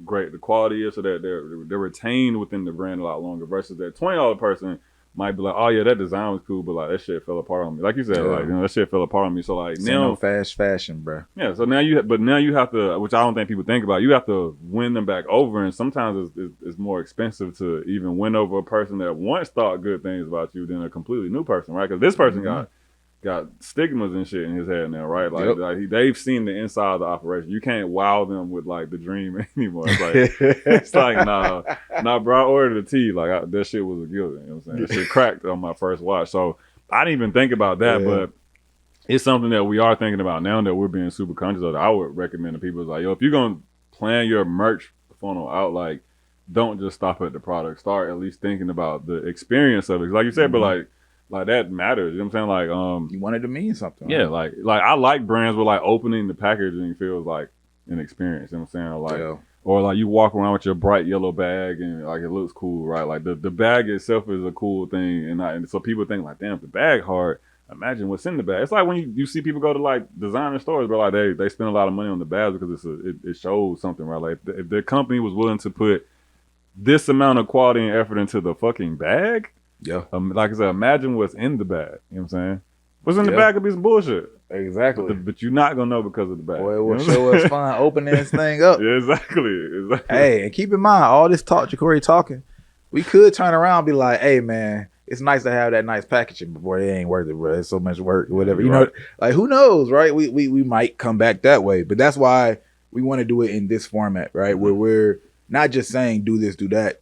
great the quality is, so that they're retained within the brand a lot longer. Versus that $20 person might be like, oh yeah, that design was cool, but like that shit fell apart on me. Like you said, like, you know, that shit fell apart on me. So like now, fast fashion, bro. Yeah. So now you have to, which I don't think people think about. You have to win them back over, and sometimes it's more expensive to even win over a person that once thought good things about you than a completely new person, right? Because this person got stigmas and shit in his head now, right? Like, they've seen the inside of the operation. You can't wow them with like the dream anymore. It's like nah, bro. I ordered a tea. Like that shit was a guilt. You know what I'm saying? That shit cracked on my first watch. So I didn't even think about that, but it's something that we are thinking about now that we're being super conscious of. I would recommend to people, like, yo, if you're gonna plan your merch funnel out, like, don't just stop at the product. Start at least thinking about the experience of it. Like you said, but like that matters. You know what I'm saying? Like, you want it to mean something. Yeah, right? like I like brands where like opening the packaging feels like an experience. You know what I'm saying? Or like, or like you walk around with your bright yellow bag and like it looks cool, right? Like the bag itself is a cool thing, and so people think like, damn, if the bag hard, imagine what's in the bag. It's like when you see people go to like designer stores, but like they spend a lot of money on the bags because it shows something, right? Like if the company was willing to put this amount of quality and effort into the fucking bag. Yeah. Like I said, imagine what's in the bag. You know what I'm saying? What's in the bag could be some bullshit. Exactly. But you're not going to know because of the bag. Boy, it will show us fun opening this thing up. Yeah, exactly. Hey, and keep in mind, all this talk Jacory talking, we could turn around and be like, hey, man, it's nice to have that nice packaging, but boy, it ain't worth it, bro. It's so much work, whatever. You know, like, who knows, right? We might come back that way. But that's why we want to do it in this format, right? Where we're not just saying do this, do that.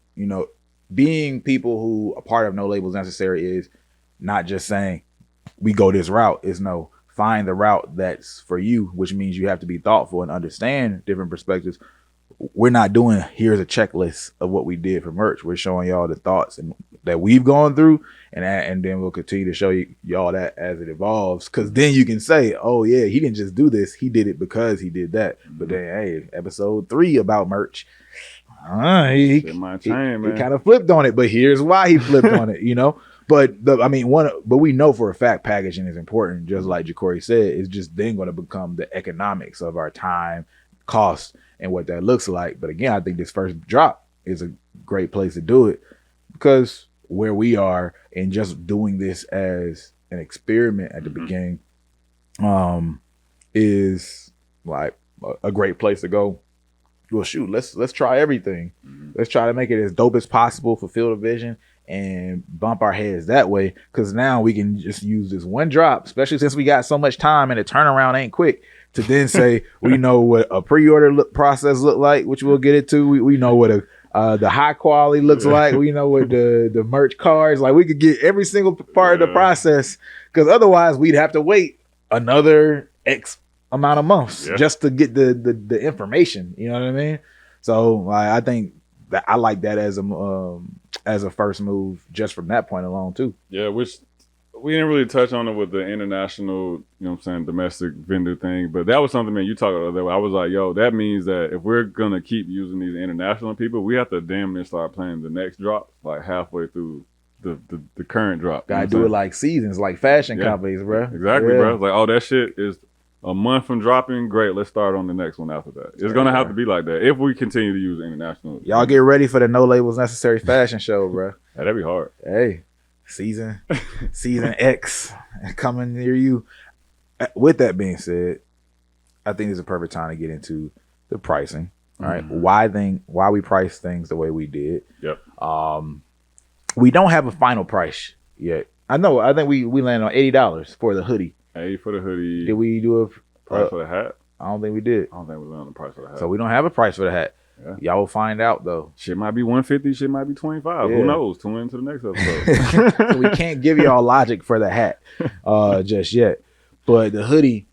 Being people who a part of No Labels Necessary is not just saying we go this route. Is no, find the route that's for you, which means you have to be thoughtful and understand different perspectives. We're not doing here's a checklist of what we did for merch. We're showing y'all the thoughts and that we've gone through, and then we'll continue to show y'all that as it evolves. Because then you can say, oh yeah, he didn't just do this, he did it because he did that. But then, hey, episode 3 about merch, he kind of flipped on it. But here's why he flipped on it, But but we know for a fact packaging is important. Just like Jacory said, it's just then going to become the economics of our time, cost, and what that looks like. But again, I think this first drop is a great place to do it, because where we are and just doing this as an experiment at the beginning is like a great place to go. Well, shoot, let's try everything. Let's try to make it as dope as possible, fulfill the vision, and bump our heads that way. Because now we can just use this one drop, especially since we got so much time and the turnaround ain't quick, to then say we know what a pre-order process look like, which we'll get into. We know what the high quality looks like. We know what the merch cards like. We could get every single part of the process, because otherwise we'd have to wait another X amount of months just to get the information. You know what I mean? So I think that I like that as a first move, just from that point alone too. Yeah, which we didn't really touch on it with the international, domestic vendor thing, but that was something, man, you talked about that. I was like, yo, that means that if we're gonna keep using these international people, we have to damn near start planning the next drop like halfway through the current drop. Gotta do it like seasons, like fashion companies, bro. Exactly, bro. Like, oh, that shit is a month from dropping. Great, let's start on the next one after that. It's gonna have to be like that if we continue to use international. Y'all get ready for the No Labels Necessary fashion show, bro. That'd be hard. Hey, season X coming near you. With that being said, I think it's a perfect time to get into the pricing. All right, why we price things the way we did. Yep. We don't have a final price yet. I think we landed on $80 for the hoodie. 80 for the hoodie. Did we do a price for the hat? I don't think we did. I don't think we landed on the price for the hat. So we don't have a price for the hat. Yeah. Y'all will find out though. Shit might be 150. Shit might be 25. Who knows? Tune into the next episode. So we can't give y'all logic for the hat just yet. But the hoodie,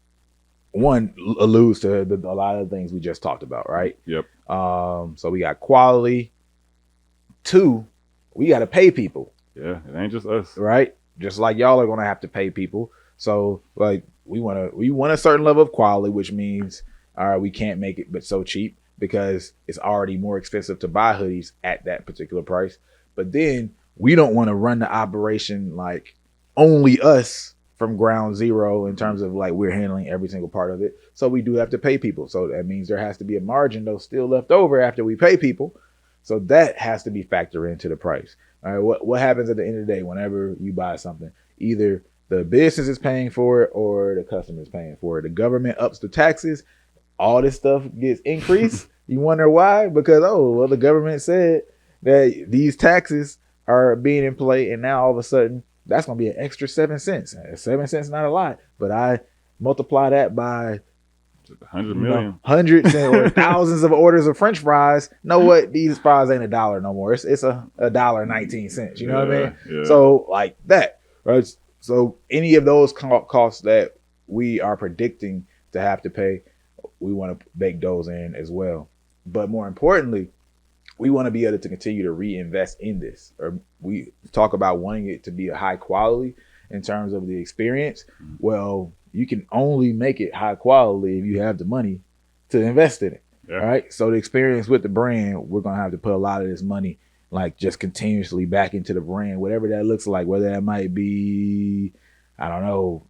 one, alludes to a lot of the things we just talked about, right? Yep. So we got quality. 2, we got to pay people. Yeah, it ain't just us, right? Just like y'all are gonna have to pay people. So like we want a certain level of quality, which means we can't make it but so cheap, because it's already more expensive to buy hoodies at that particular price. But then we don't want to run the operation like only us from ground zero in terms of like we're handling every single part of it. So we do have to pay people. So that means there has to be a margin though still left over after we pay people. So that has to be factored into the price. All right, what happens at the end of the day whenever you buy something? Either the business is paying for it or the customer is paying for it. The government ups the taxes. All this stuff gets increased. You wonder why? Because, the government said that these taxes are being in play, and now all of a sudden that's going to be an extra 7 cents. 7 cents not a lot, but I multiply that by 100 million, hundreds or thousands of orders of French fries. Know what? These fries ain't $1 no more. It's $1.19. You know what I mean? Yeah. So like that, right? So any of those costs that we are predicting to have to pay, we want to bake those in as well. But more importantly, we want to be able to continue to reinvest in this. Or we talk about wanting it to be a high quality in terms of the experience. Well, you can only make it high quality if you have the money to invest in it. Yeah. Right. So the experience with the brand, we're going to have to put a lot of this money, like just continuously back into the brand, whatever that looks like, whether that might be, I don't know,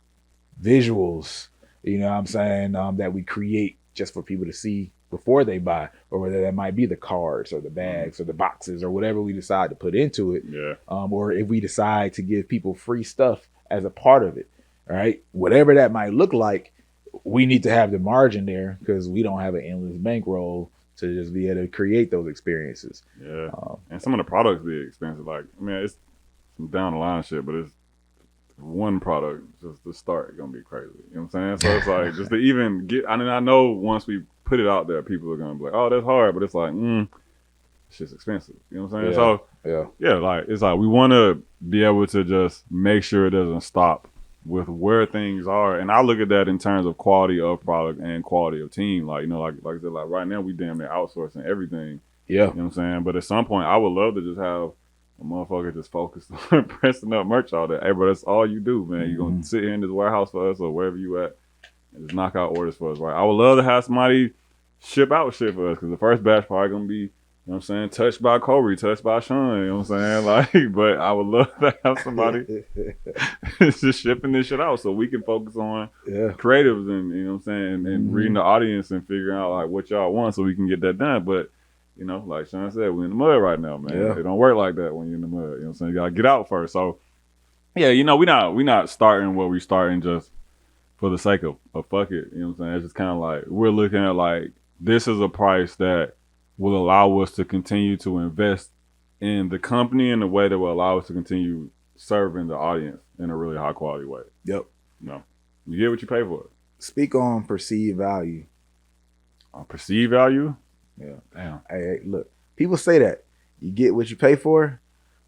visuals, you know what I'm saying, that we create just for people to see before they buy, or whether that might be the cards or the bags or the boxes or whatever we decide to put into it. Yeah. Or if we decide to give people free stuff as a part of it. Right. Whatever that might look like, we need to have the margin there, because we don't have an endless bankroll to just be able to create those experiences. Yeah. And some of the products be expensive. Like, I mean, it's some down the line shit, but it's one product, just the start, gonna be crazy. You know what I'm saying? So it's like just to even get, I mean, I know once we put it out there, people are gonna be like, oh, that's hard, but it's like, it's just expensive. You know what I'm saying? Yeah. So yeah, like it's like we want to be able to just make sure it doesn't stop with where things are, and I look at that in terms of quality of product and quality of team. Like like I said, like right now we damn near outsourcing everything. Yeah. You know what I'm saying? But at some point, I would love to just have a motherfucker just focused on pressing up merch all day. Hey, bro, that's all you do, man. You're gonna sit here in this warehouse for us or wherever you at and just knock out orders for us, right? I would love to have somebody ship out shit for us because the first batch probably gonna be, you know what I'm saying, touched by Kobe, touched by Sean, you know what I'm saying? Like, but I would love to have somebody just shipping this shit out so we can focus on creatives and, you know what I'm saying, and reading the audience and figuring out like what y'all want so we can get that done. But you know, like Sean said, we're in the mud right now, man. It don't work like that when you're in the mud. You know what I'm saying? You gotta get out first. So yeah, you know, we not starting where we starting just for the sake of fuck it. You know what I'm saying? It's just kind of like we're looking at like this is a price that will allow us to continue to invest in the company in a way that will allow us to continue serving the audience in a really high quality way. Yep. You know, you get what you pay for. Speak on perceived value. Perceived value? Yeah. Damn. Hey, look, people say that you get what you pay for,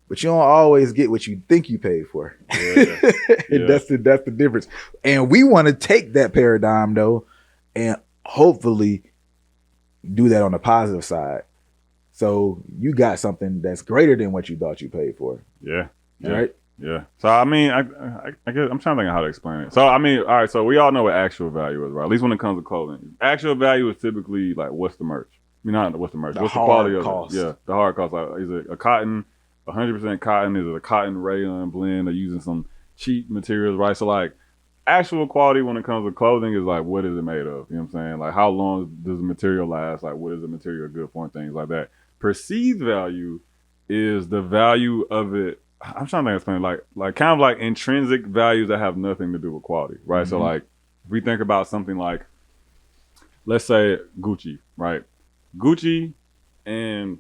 but you don't always get what you think you paid for. Yeah. And that's the difference. And we want to take that paradigm though, and hopefully do that on the positive side. So you got something that's greater than what you thought you paid for. Yeah. All right. Yeah. So I mean, I guess I'm trying to think of how to explain it. So I mean, all right. So we all know what actual value is, right? At least when it comes to clothing, actual value is typically like what's the merch. I mean, not what's the merch. What's the quality of it? Yeah, the hard cost. Like, is it a cotton, 100% cotton? Is it a cotton rayon blend? Or using some cheap materials, right? So like, actual quality when it comes to clothing is like, what is it made of? You know what I'm saying? Like, how long does the material last? Like, what is the material good for? And things like that. Perceived value is the value of it. I'm trying to explain, like kind of like intrinsic values that have nothing to do with quality, right? So like, if we think about something like, let's say Gucci, right? Gucci and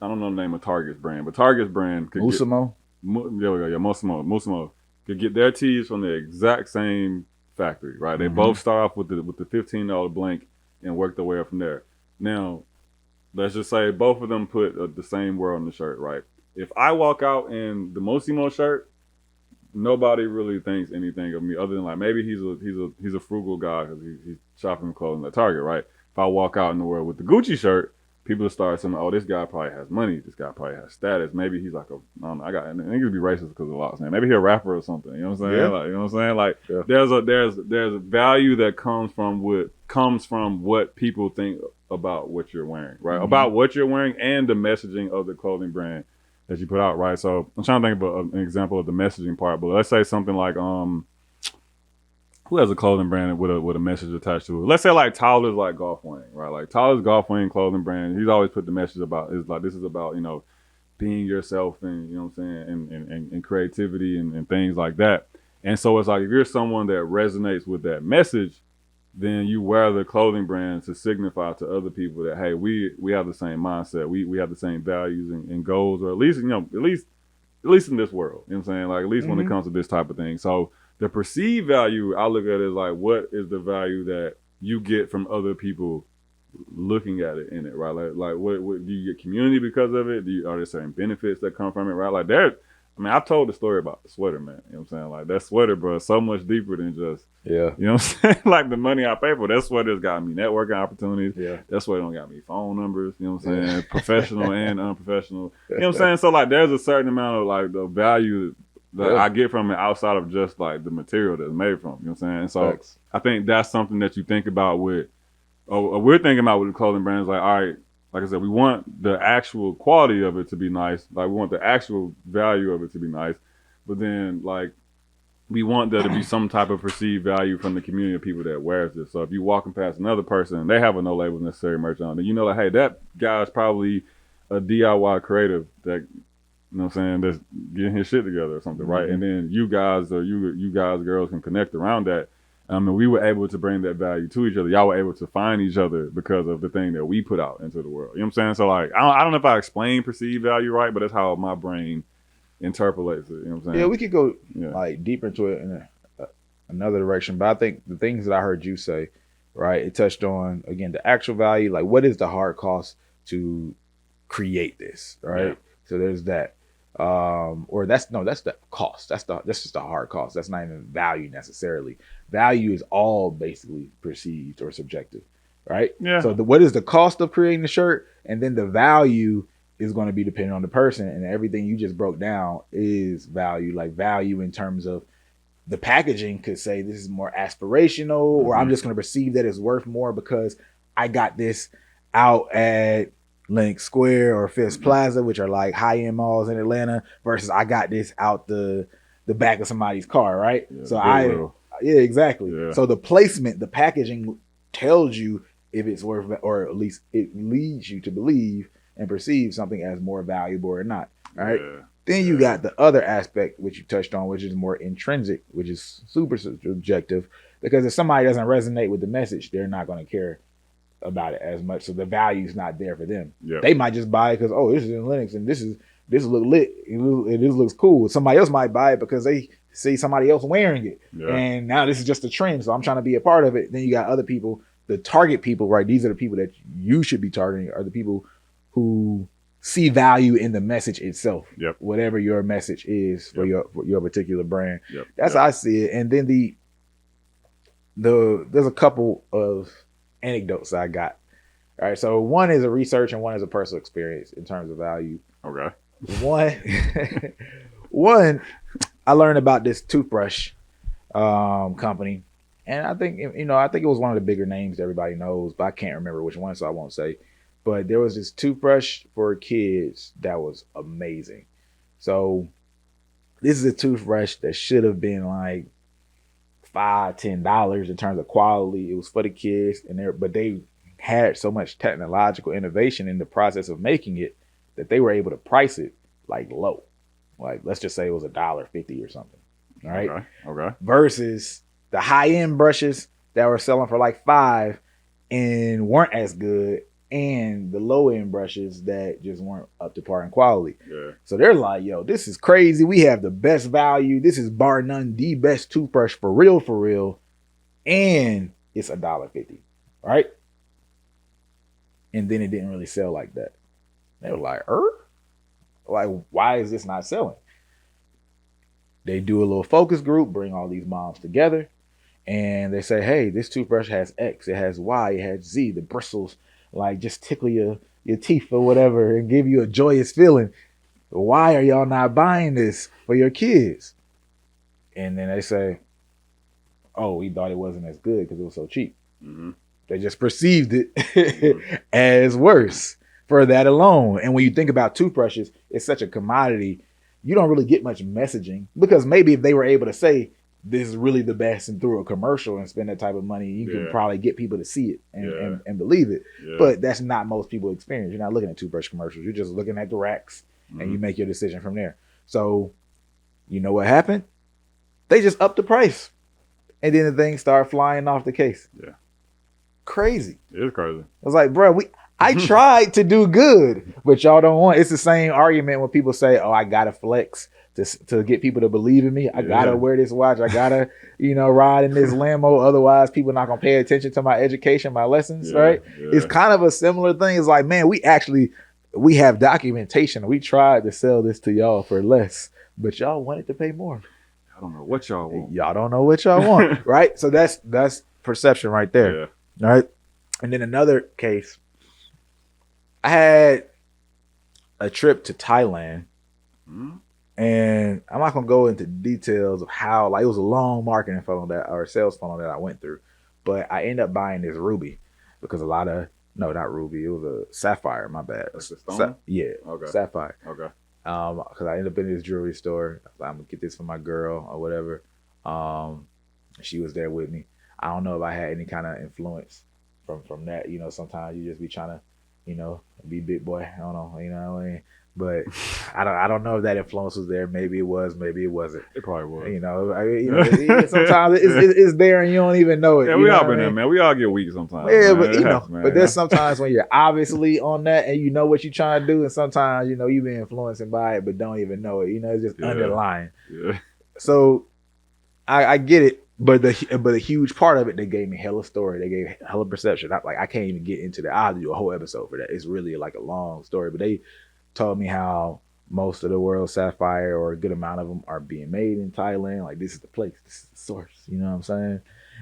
I don't know the name of Target's brand, but Target's brand could Musimo. Musimo could get their tees from the exact same factory, right? They both start off with the $15 blank and work their way up from there. Now, let's just say both of them put the same word on the shirt, right? If I walk out in the Musimo shirt, nobody really thinks anything of me other than like maybe he's a frugal guy because he's shopping clothing at Target, right? If I walk out in the world with the Gucci shirt, people start saying, "Oh, this guy probably has money. This guy probably has status. Maybe he's like I don't know. I think it'd be racist because of a lot of saying. Maybe he's a rapper or something. You know what I'm saying? Yeah. Like, you know what I'm saying? Like, there's a value that comes from what people think about what you're wearing, right? About what you're wearing and the messaging of the clothing brand that you put out, right? So I'm trying to think of an example of the messaging part, but let's say something like who has a clothing brand with a message attached to it? Let's say like Tyler's like Golf Wing, right? Like Tyler's Golf Wing clothing brand, he's always put the message about is like this is about, you know, being yourself and, you know what I'm saying, and creativity and things like that. And so it's like if you're someone that resonates with that message, then you wear the clothing brand to signify to other people that, hey, we have the same mindset. We have the same values and goals, or at least, you know, at least in this world. You know what I'm saying? Like at least when it comes to this type of thing. So the perceived value I look at is like, what is the value that you get from other people looking at it in it, right? Like what do you get community because of it? Are there certain benefits that come from it, right? Like I mean, I've told the story about the sweater, man. You know what I'm saying? Like that sweater, bro, is so much deeper than just, you know what I'm saying? Like the money I pay for, that sweater's got me networking opportunities. Yeah. That sweater don't got me phone numbers, you know what I'm saying? Professional and unprofessional. You know what I'm saying? So like there's a certain amount of like the value that I get from it outside of just like the material that's made from, you know what I'm saying? And so I think that's something that you think about with, or we're thinking about with the clothing brands, like, all right, like I said, we want the actual quality of it to be nice. Like we want the actual value of it to be nice. But then like we want there to be some type of perceived value from the community of people that wears this. So if you're walking past another person and they have a no label necessary merch on, then you know like, hey, that guy's probably a DIY creative that, you know what I'm saying, that's getting his shit together or something, right? And then you guys or you guys, girls can connect around that. And we were able to bring that value to each other. Y'all were able to find each other because of the thing that we put out into the world. You know what I'm saying? So like, I don't know if I explain perceived value right, but that's how my brain interpolates it. You know what I'm saying? Yeah, we could go like deeper into it in another direction. But I think the things that I heard you say right? It touched on, again, the actual value, like what is the hard cost to create this, right? Yeah. So there's that. Or that's the cost. That's just the hard cost. That's not even value necessarily. Value is all basically perceived or subjective, right? Yeah. So what is the cost of creating the shirt, and then the value is going to be dependent on the person, and everything you just broke down is value. Like value in terms of the packaging could say this is more aspirational, or I'm just going to perceive that it's worth more because I got this out at Link Square or Fifth Plaza, which are like high-end malls in Atlanta, versus I got this out the back of somebody's car, right? Yeah, so yeah, exactly. Yeah. So the placement, the packaging tells you if it's worth, or at least it leads you to believe and perceive something as more valuable or not, right? Yeah. Then you got the other aspect, which you touched on, which is more intrinsic, which is super subjective, because if somebody doesn't resonate with the message, they're not going to care about it as much. So the value's not there for them. Yep. They might just buy it because, oh, this is in Linux and this look lit. This looks cool. Somebody else might buy it because they see somebody else wearing it. Yeah. And now this is just a trend. So I'm trying to be a part of it. Then you got other people, the target people, right? These are the people that you should be targeting, are the people who see value in the message itself. Yep. Whatever your message is for your particular brand. Yep. That's how I see it. And then there's a couple of anecdotes I got. All right. So one is a research and one is a personal experience in terms of value. Okay. One, I learned about this toothbrush company. And I think it was one of the bigger names that everybody knows, but I can't remember which one, so I won't say. But there was this toothbrush for kids that was amazing. So this is a toothbrush that should have been like $5-10 in terms of quality. It was for the kids, but they had so much technological innovation in the process of making it that they were able to price it like low. Like, let's just say it was $1.50 or something. All right. Okay. Versus the high-end brushes that were selling for like $5 and weren't as good, and the low-end brushes that just weren't up to par in quality. Yeah. So they're like, yo, this is crazy. We have the best value. This is bar none the best toothbrush for real. And it's $1.50. Right? And then it didn't really sell like that. They were like, like, why is this not selling? They do a little focus group, bring all these moms together, and they say, hey, this toothbrush has X, it has Y, it has Z, the bristles like just tickle your teeth or whatever and give you a joyous feeling. Why are y'all not buying this for your kids? And then they say, oh, we thought it wasn't as good because it was so cheap. Mm-hmm. They just perceived it as worse for that alone. And when you think about toothbrushes, it's such a commodity. You don't really get much messaging, because maybe if they were able to say this is really the best and through a commercial and spend that type of money, you can probably get people to see it and believe it. Yeah. But that's not most people's experience. You're not looking at toothbrush commercials. You're just looking at the racks and you make your decision from there. So you know what happened? They just upped the price. And then the thing started flying off the case. Yeah. Crazy. It is crazy. I was like, bro, I tried to do good, but y'all don't want. It's the same argument when people say, oh, I gotta flex to get people to believe in me. I gotta wear this watch. I gotta, ride in this limo. Otherwise, people not gonna pay attention to my education, my lessons, right? Yeah. It's kind of a similar thing. It's like, man, we have documentation. We tried to sell this to y'all for less, but y'all wanted to pay more. I don't know what y'all want. Y'all don't know what y'all want, right? So that's perception right there. Yeah. All right. And then another case, I had a trip to Thailand, and I'm not gonna go into details of how, like, it was a long marketing funnel or sales funnel that I went through, but I ended up buying this ruby because not ruby, it was a sapphire. My bad. That's a stone? Okay. Sapphire. Okay. Because I ended up in this jewelry store. I was like, I'm gonna get this for my girl or whatever. She was there with me. I don't know if I had any kind of influence from that. Sometimes you just be trying to, be big boy. I don't know, what I mean? But I don't know if that influence was there. Maybe it was, maybe it wasn't. It probably was. Sometimes it's there and you don't even know it. Yeah, we all been there, man. We all get weak sometimes. Yeah, man. but but there's sometimes when you're obviously on that and you know what you're trying to do, and sometimes you be influenced by it but don't even know it. It's just underlying. Yeah. So I get it. But the huge part of it, they gave me hella story. They gave hella perception. I can't even get into that. I'll do a whole episode for that. It's really like a long story. But they told me how most of the world's sapphire, or a good amount of them, are being made in Thailand. Like, this is the place, this is the source. You know what I'm saying?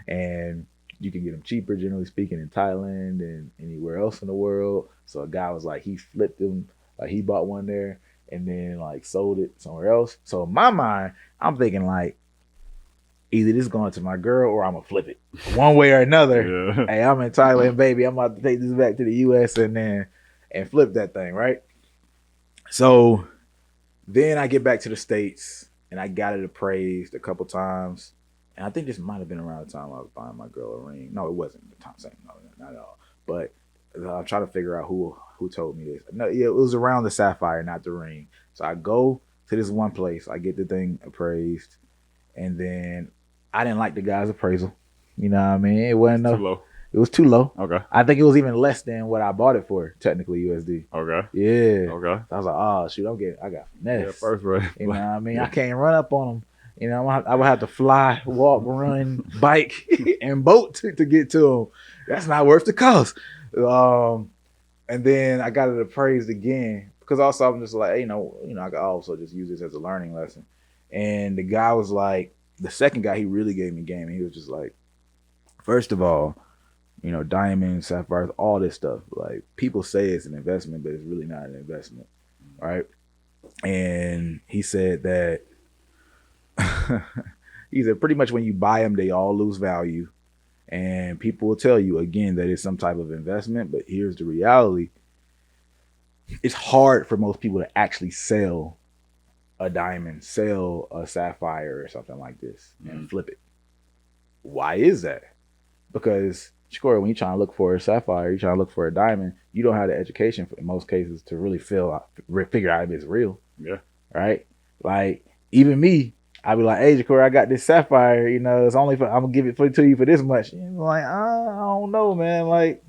And you can get them cheaper, generally speaking, in Thailand and anywhere else in the world. So a guy was like, he flipped them, like he bought one there and then like sold it somewhere else. So in my mind, I'm thinking like, either this going to my girl or I'm gonna flip it one way or another. Yeah. Hey, I'm in Thailand, baby. I'm about to take this back to the US and flip that thing, right? So then I get back to the States and I got it appraised a couple times. And I think this might have been around the time I was buying my girl a ring. No, it wasn't the time, same, no, not at all. But I'm trying to figure out who told me this. No, yeah, it was around the sapphire, not the ring. So I go to this one place, I get the thing appraised, and then I didn't like the guy's appraisal. You know what I mean? It wasn't Too low. It was too low. Okay. I think it was even less than what I bought it for, technically USD. Okay. Yeah. Okay. I was like, oh shoot, I got finesse. Yeah, first rate. You know what I mean? I can't run up on them. You know, I would have to fly, walk, run, bike, and boat to get to them. That's not worth the cost. And then I got it appraised again because also I'm just like, hey, you know, I could also just use this as a learning lesson. And the guy was like, the second guy, he really gave me game. And he was just like, first of all, you know, diamonds, sapphires, all this stuff. Like, people say it's an investment, but it's really not an investment, right? And he said that he said pretty much when you buy them, they all lose value. And people will tell you again that it's some type of investment, but here's the reality. It's hard for most people to actually sell a diamond, sell a sapphire or something like this and flip it. Why is that? Because Shakur, when you're trying to look for a sapphire, you're trying to look for a diamond, you don't have the education in most cases to really figure out if it's real. Yeah. Right? Like, even me, I'd be like, hey, Shakur, I got this sapphire, you know, it's only for, I'm gonna give it to you for this much. And I'm like, I don't know, man. Like,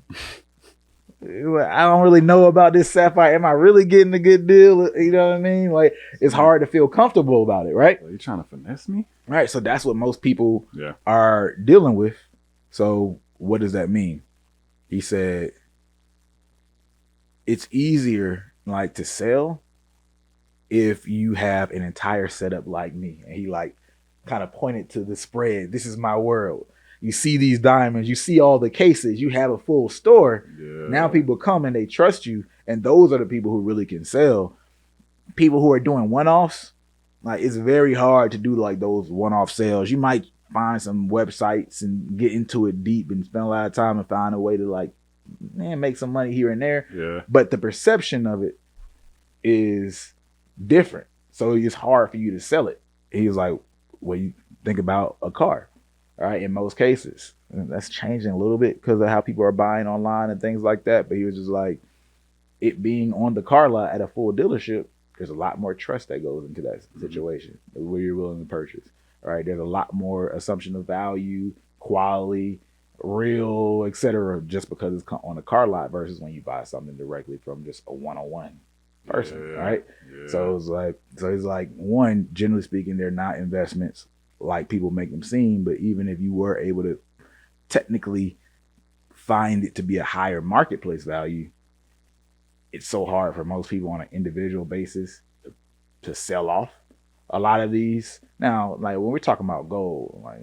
I don't really know about this sapphire. Am I really getting a good deal? You know what I mean? Like, it's hard to feel comfortable about it, right? Are you trying to finesse me? Right. So that's what most people are dealing with. So what does that mean? He said, it's easier like to sell if you have an entire setup like me. And he like kind of pointed to the spread. This is my world. You see these diamonds, you see all the cases, you have a full store. Yeah. Now people come and they trust you. And those are the people who really can sell. People who are doing one-offs, like, it's very hard to do like those one-off sales. You might find some websites and get into it deep and spend a lot of time and find a way to like, make some money here and there. Yeah. But the perception of it is different. So it's hard for you to sell it. He was like, well, you think about a car. All right, in most cases. And that's changing a little bit because of how people are buying online and things like that. But he was just like, it being on the car lot at a full dealership, there's a lot more trust that goes into that situation where you're willing to purchase. All right, there's a lot more assumption of value, quality, real, etc. just because it's on a car lot versus when you buy something directly from just a one-on-one person, right? Yeah. So it's like, one, generally speaking, they're not investments like people make them seem, but even if you were able to technically find it to be a higher marketplace value, it's so hard for most people on an individual basis to sell off a lot of these. Now, like when we're talking about gold, like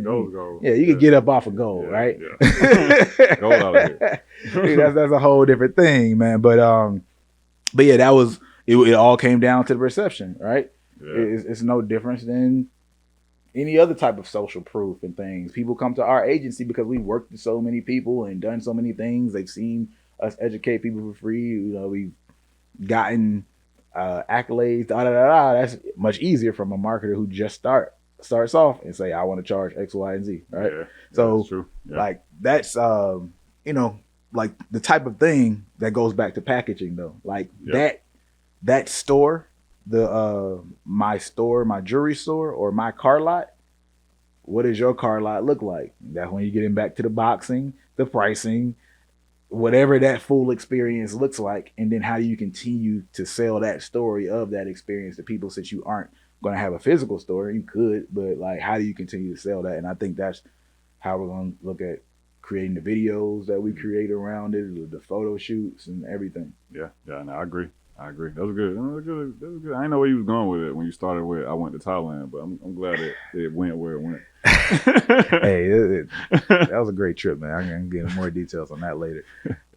gold. Yeah, you can get up off of gold, right? Yeah. Gold out of here. That's a whole different thing, man. But yeah, that was it all came down to the perception, right? Yeah. It's no difference than any other type of social proof and things. People come to our agency because we worked with so many people and done so many things. They've seen us educate people for free. You know, we've gotten accolades, That's much easier from a marketer who just starts off and say, I want to charge X, Y, and Z, right? Yeah, so that's true. Yeah. Like that's like the type of thing that goes back to packaging though. Like that store, my store, my jewelry store, or my car lot, what does your car lot look like? That's when you get in back to the boxing, the pricing, whatever that full experience looks like, and then how do you continue to sell that story of that experience to people, since you aren't going to have a physical store? You could, but like, how do you continue to sell that? And I think that's how we're going to look at creating the videos that we create around it, the photo shoots and everything. Yeah, no, I agree. That was good. That was good. I didn't know where you was going with it when you started with I went to Thailand, but I'm glad it went where it went. Hey, that was a great trip, man. I can get into more details on that later.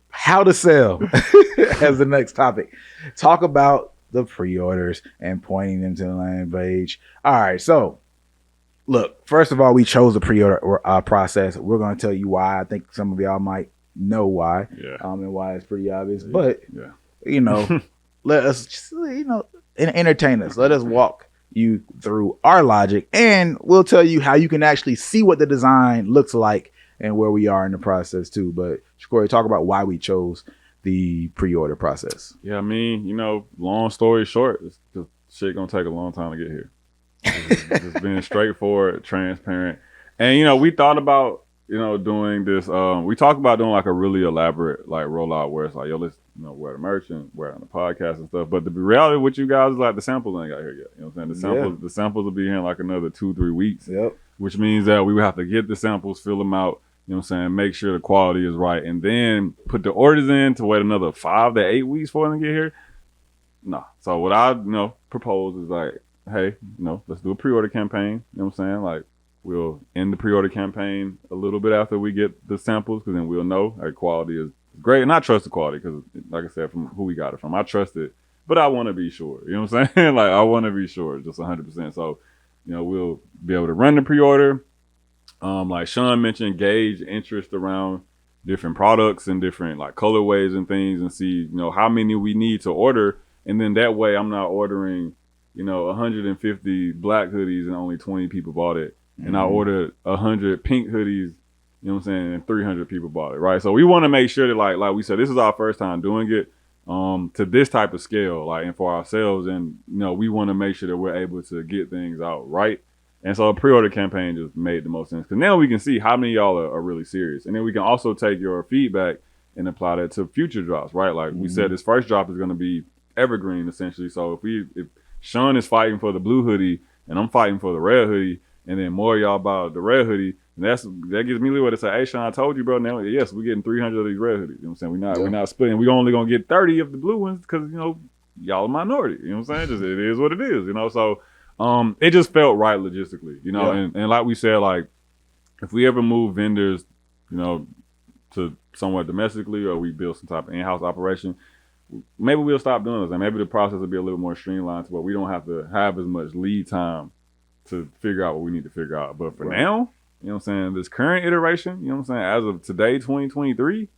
How to sell as the next topic. Talk about the pre-orders and pointing them to the landing page. All right, so look, first of all, we chose the pre-order process. We're going to tell you why. I think some of y'all might know why, and why it's pretty obvious. But you know, let us just, entertain us. Let us walk you through our logic, and we'll tell you how you can actually see what the design looks like and where we are in the process too. But Corey, talk about why we chose the pre-order process. Yeah, I mean, long story short, this shit gonna take a long time to get here. Just being straightforward, transparent, and we thought about doing this. We talked about doing like a really elaborate like rollout where it's like, yo, let's wear the merch and wear it on the podcast and stuff. But the reality with you guys is like the samples ain't got here yet. You know what I'm saying? The samples will be here in like another 2-3 weeks. Yep. Which means that we would have to get the samples, fill them out. You know what I'm saying? Make sure the quality is right, and then put the orders in to wait another 5 to 8 weeks for them to get here. No. So what I propose is like, hey, let's do a pre-order campaign. You know what I'm saying? Like, we'll end the pre-order campaign a little bit after we get the samples, because then we'll know our quality is great. And I trust the quality because, like I said, from who we got it from, I trust it. But I want to be sure. You know what I'm saying? Like, I want to be sure, just 100%. So, we'll be able to run the pre-order. Like Sean mentioned, gauge interest around different products and different like colorways and things, and see, how many we need to order. And then that way I'm not ordering, 150 black hoodies and only 20 people bought it. And I ordered 100 pink hoodies, you know what I'm saying, and 300 people bought it, right? So we want to make sure that like we said, this is our first time doing it to this type of scale, like, and for ourselves. And, we want to make sure that we're able to get things out right. And so a pre-order campaign just made the most sense, because now we can see how many of y'all are really serious. And then we can also take your feedback and apply that to future drops, right? Like we said, this first drop is going to be evergreen, essentially. So if Sean is fighting for the blue hoodie and I'm fighting for the red hoodie, and then more of y'all buy the red hoodie, and that gives me leeway to say, hey, Sean, I told you, bro. Now, yes, we're getting 300 of these red hoodies. You know what I'm saying? We're not splitting. We're only going to get 30 of the blue ones because, y'all a minority. You know what I'm saying? Just, it is what it is, So it just felt right logistically, and like we said, like, if we ever move vendors, to somewhere domestically, or we build some type of in-house operation, maybe we'll stop doing this. And maybe the process will be a little more streamlined to where we don't have to have as much lead time to figure out what we need to figure out. But for now, you know what I'm saying, this current iteration, you know what I'm saying, as of today, 2023,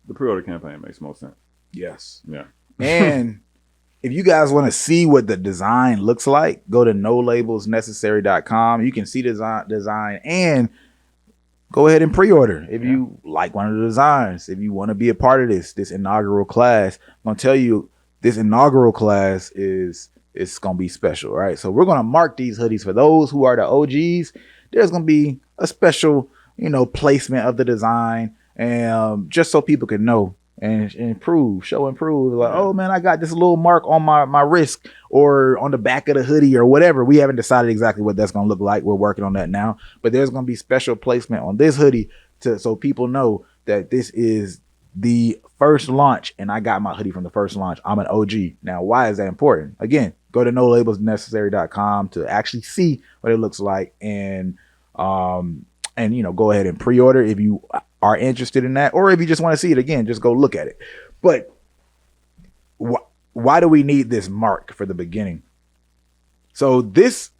the pre-order campaign makes most sense. Yes. Yeah. And if you guys want to see what the design looks like, go to nolabelsnecessary.com. You can see design and go ahead and pre-order if you like one of the designs. If you want to be a part of this inaugural class, I'm gonna tell you, this inaugural class it's gonna be special, right? So we're gonna mark these hoodies for those who are the OGs. There's gonna be a special, placement of the design, and just so people can know and improve. Like, oh man, I got this little mark on my wrist or on the back of the hoodie or whatever. We haven't decided exactly what that's gonna look like. We're working on that now, but there's gonna be special placement on this hoodie so people know that this is the first launch, and I got my hoodie from the first launch. I'm an OG. Now, why is that important? Again, go to nolabelsnecessary.com to actually see what it looks like, and go ahead and pre-order if you are interested in that, or if you just want to see it again, just go look at it. But why do we need this mark for the beginning? So this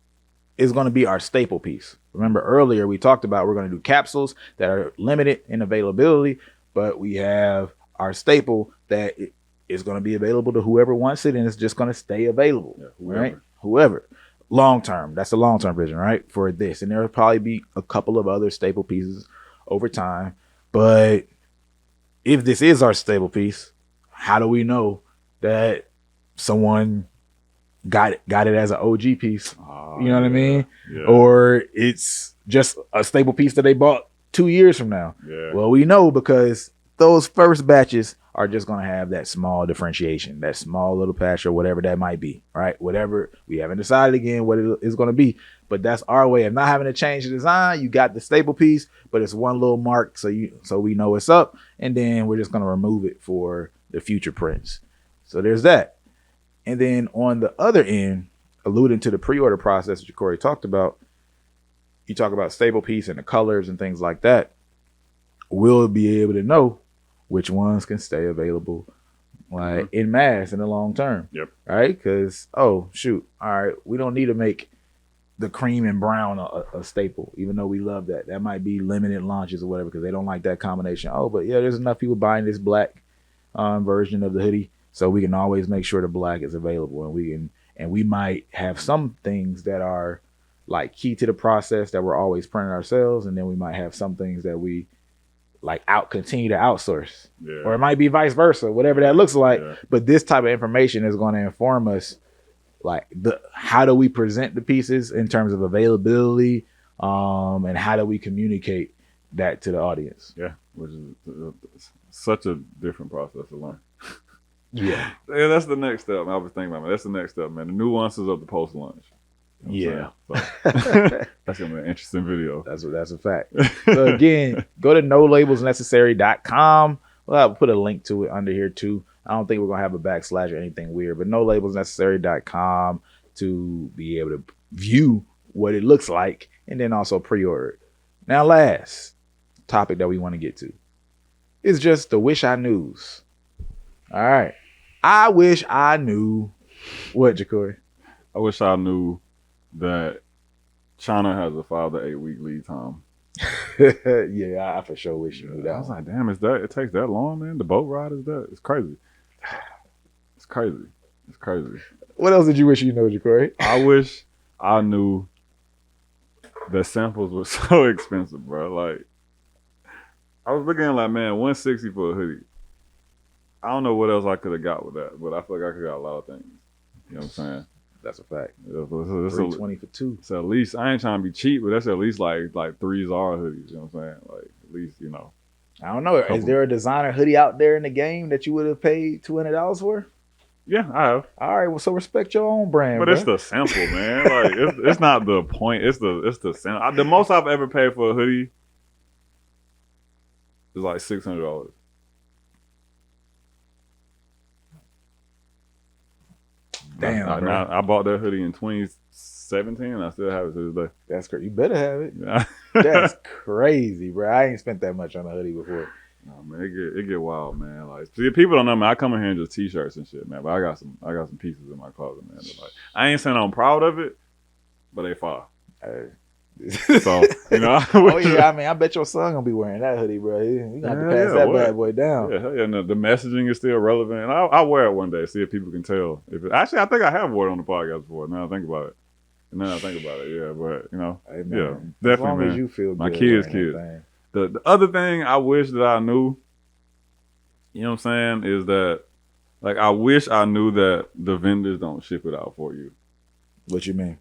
is going to be our staple piece. Remember earlier we talked about we're going to do capsules that are limited in availability, but we have our staple that is going to be available to whoever wants it, and it's just going to stay available. Right? Whoever. Long term. That's the long term vision, right? For this. And there will probably be a couple of other staple pieces over time. But if this is our staple piece, how do we know that someone got it as an OG piece? You know what I mean? Yeah. Or it's just a staple piece that they bought 2 years from now. Yeah. Well, we know because those first batches are just going to have that small differentiation, that small little patch or whatever that might be, right? Whatever, we haven't decided again what it is going to be, but that's our way of not having to change the design. You got the staple piece, but it's one little mark so we know it's up, and then we're just going to remove it for the future prints. So there's that. And then on the other end, alluding to the pre-order process that Corey talked about, you talk about staple piece and the colors and things like that. We'll be able to know which ones can stay available like in mass in the long term. Yep. Right? Because, oh, shoot. All right. We don't need to make the cream and brown a staple, even though we love that. That might be limited launches or whatever because they don't like that combination. Oh, but yeah, there's enough people buying this black version of the hoodie. So we can always make sure the black is available. And we might have some things that are like key to the process that we're always printing ourselves. And then we might have some things that we like continue to outsource, or it might be vice versa, whatever that looks like. But this type of information is going to inform us like how do we present the pieces in terms of availability, and how do we communicate that to the audience. Which is such a different process to learn. Yeah, that's the next step. I was thinking about that's the next step, man. The nuances of the post lunch. Yeah. So, that's gonna be an interesting video. That's a fact. So again, go to nolabelsnecessary.com. Well, I'll put a link to it under here too. I don't think we're gonna have a backslash or anything weird, but nolabelsnecessary.com to be able to view what it looks like and then also pre-order it. Now, last topic that we want to get to is just the wish I knews. All right. I wish I knew what, Jacory? I wish I knew that China has a 5 to 8 week lead time. Yeah, I for sure wish you knew that. I was like, damn, it takes that long, man? The boat ride is that? It's crazy. It's crazy. What else did you wish you know, Jacory? I wish I knew that samples were so expensive, bro. Like, I was looking like, man, $160 for a hoodie. I don't know what else I could have got with that, but I feel like I could have got a lot of things. You know what I'm saying? That's a fact. It's $320 for 2. So at least I ain't trying to be cheap, but that's at least like 3 Zara hoodies. You know what I'm saying? Like at least I don't know. Is there a designer hoodie out there in the game that you would have paid $200 for? Yeah, I have. All right, well, so respect your own brand. But bro. It's the sample, man. Like it's not the point. It's the sample. The most I've ever paid for a hoodie is like $600. Damn, bro. I bought that hoodie in 2017 and I still have it to this day. That's crazy. You better have it. Yeah. That's crazy, bro. I ain't spent that much on a hoodie before. No, man, it get wild, man. Like, see, people don't know, man. I come in here in just t-shirts and shit, man. But I got some pieces in my closet, man. Like, I ain't saying I'm proud of it, but they fire. So oh yeah, I mean, I bet your son gonna be wearing that hoodie, bro. You gonna have to pass that bad boy down. Yeah, and the messaging is still relevant. And I'll wear it one day, see if people can tell. Actually, I think I have worn it on the podcast before. Now I think about it. Yeah, but hey, man, yeah, definitely, as long man. as you feel good, my kids. The other thing I wish that I knew, you know what I'm saying, is that like I wish I knew that the vendors don't ship it out for you. What you mean?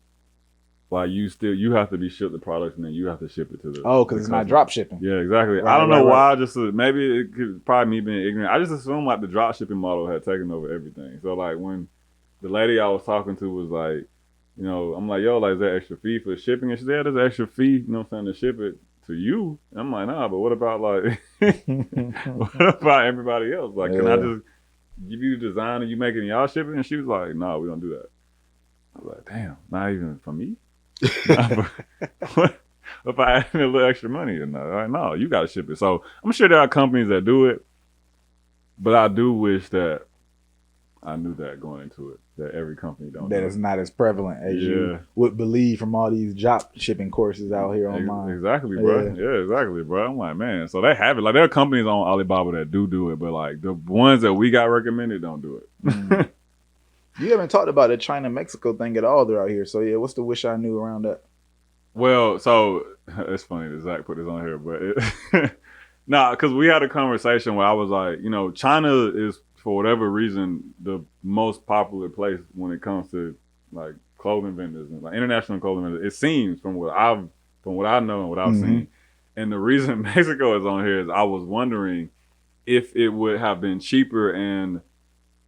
Like you have to be shipped the product and then you have to ship it to the because it's not drop shipping. Yeah, exactly. Right, I don't know why. Just maybe it could probably me being ignorant. I just assumed like the drop shipping model had taken over everything. So like when the lady I was talking to was like, I'm like, yo, like is there extra fee for shipping? And she said, yeah, there's an extra fee. You know what I'm saying, to ship it to you. And I'm like, nah, but what about like what about everybody else? Like, can I just give you the design and you make it and y'all ship it? And she was like, no, we don't do that. I was like, damn, not even for me. What if I add in a little extra money? And no, you got to ship it. So I'm sure there are companies that do it, but I do wish that I knew that going into it, that every company don't. That is not as prevalent as you would believe from all these drop shipping courses out here online. Exactly, bro. Yeah, exactly, bro. I'm like, man. So they have it. Like there are companies on Alibaba that do it, but like the ones that we got recommended don't do it. You haven't talked about the China-Mexico thing at all they're out here. So, yeah, what's the wish I knew around that? Well, so it's funny that Zach put this on here, but because we had a conversation where I was like, China is, for whatever reason, the most popular place when it comes to, like, clothing vendors and, like, international clothing vendors. It seems, from what I know and what I've seen. And the reason Mexico is on here is I was wondering if it would have been cheaper and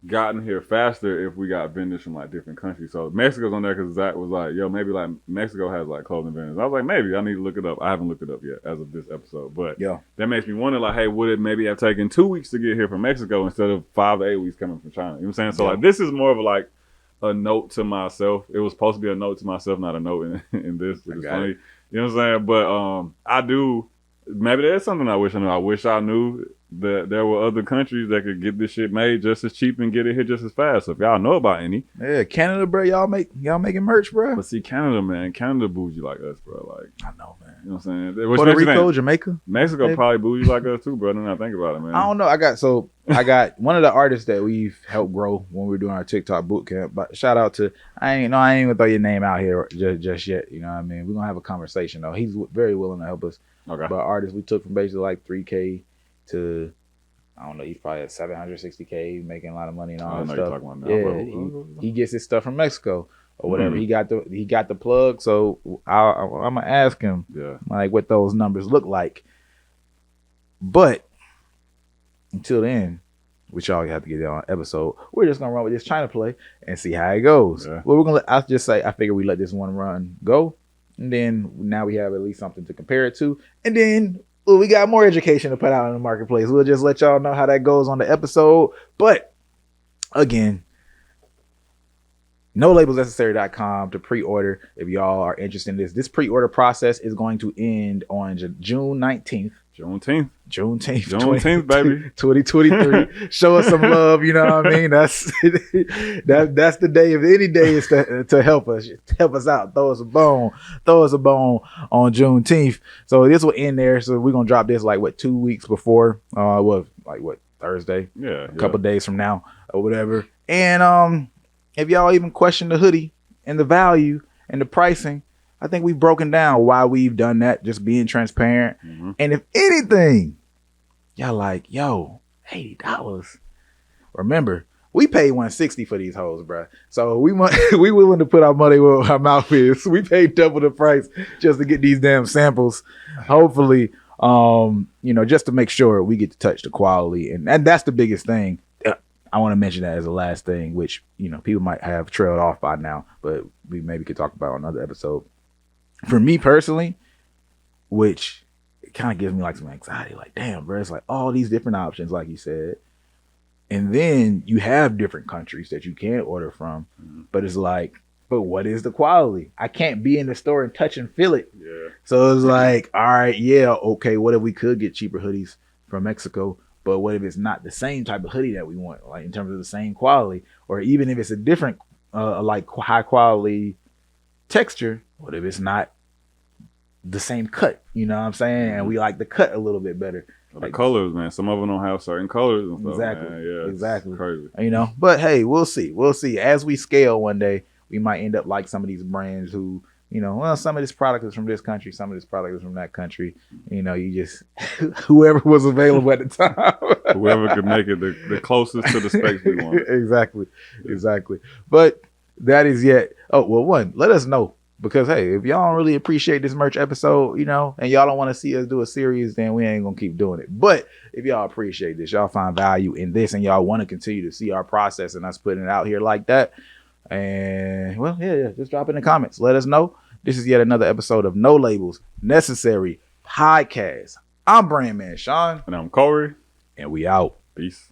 gotten here faster if we got vendors from like different countries. So Mexico's on there because Zach was like, yo, maybe like Mexico has like clothing vendors. I was like, maybe I need to look it up. I haven't looked it up yet as of this episode, but that makes me wonder like, hey, would it maybe have taken 2 weeks to get here from Mexico instead of 5 to 8 weeks coming from China? You know what I'm saying? So like, this is more of like a note to myself. It was supposed to be a note to myself, not a note in this, which is funny. You know what I'm saying? But I do. Maybe there's something I wish I knew. I wish I knew that there were other countries that could get this shit made just as cheap and get it here just as fast. So if y'all know about any, Canada, bro, y'all making merch, bro. But see, Canada, man, Canada bougie like us, bro. Like I know, man. You know what I'm saying? Which Puerto Rico, Jamaica, Mexico maybe. Probably bougie like us too, bro. Then I think about it, man. I don't know. I got one of the artists that we've helped grow when we were doing our TikTok boot camp. But shout out to I ain't gonna throw your name out here just yet. You know what I mean? We're gonna have a conversation though. He's very willing to help us. Okay. But artists we took from basically like 3K to I don't know, he's probably at 760K, making a lot of money and all that stuff. He gets his stuff from Mexico or whatever. He got the plug, so I'm gonna ask him like what those numbers look like. But until then, which y'all have to get on episode, we're just gonna run with this China play and see how it goes. Yeah. Well, I'll just say I figure we let this one run go. And then now we have at least something to compare it to. And then we got more education to put out in the marketplace. We'll just let y'all know how that goes on the episode. But again, NoLabelsNecessary.com to pre-order if y'all are interested in this. This pre-order process is going to end on June 19th. Juneteenth, baby. 2023. Show us some love, you know what I mean? That's the day. If any day is to help us out. Throw us a bone on Juneteenth. So this will end there. So we're gonna drop this like 2 weeks before Thursday? Yeah. A couple days from now or whatever. And if y'all even question the hoodie and the value and the pricing, I think we've broken down why we've done that, just being transparent. Mm-hmm. And if anything, y'all like, yo, $80. Remember, we paid $160 for these hoes, bro. So we willing to put our money where our mouth is. We paid double the price just to get these damn samples. Hopefully, just to make sure we get to touch the quality. And that's the biggest thing. I want to mention that as the last thing, which, people might have trailed off by now, but we maybe could talk about on another episode. For me personally, which it kind of gives me like some anxiety, like, damn, bro, it's like all these different options, like you said. And then you have different countries that you can order from, but it's like, but what is the quality? I can't be in the store and touch and feel it. Yeah. So it's like, all right, yeah, okay, what if we could get cheaper hoodies from Mexico? But what if it's not the same type of hoodie that we want, like in terms of the same quality, or even if it's a different, like high quality texture? What if it's not the same cut? You know what I'm saying? And we like the cut a little bit better. The colors, man. Some of them don't have certain colors and stuff. Exactly. Man. Yeah, exactly. Crazy. But hey, we'll see. As we scale one day, we might end up like some of these brands who, some of this product is from this country, some of this product is from that country. You just whoever was available at the time. Whoever could make it the closest to the specs we want. Exactly. But that is yet. Oh, well, let us know. Because, hey, if y'all don't really appreciate this merch episode, and y'all don't want to see us do a series, then we ain't going to keep doing it. But if y'all appreciate this, y'all find value in this, and y'all want to continue to see our process and us putting it out here like that, and, well, yeah, just drop it in the comments. Let us know. This is yet another episode of No Labels Necessary Podcast. I'm Brand Man Sean. And I'm Corey. And we out. Peace.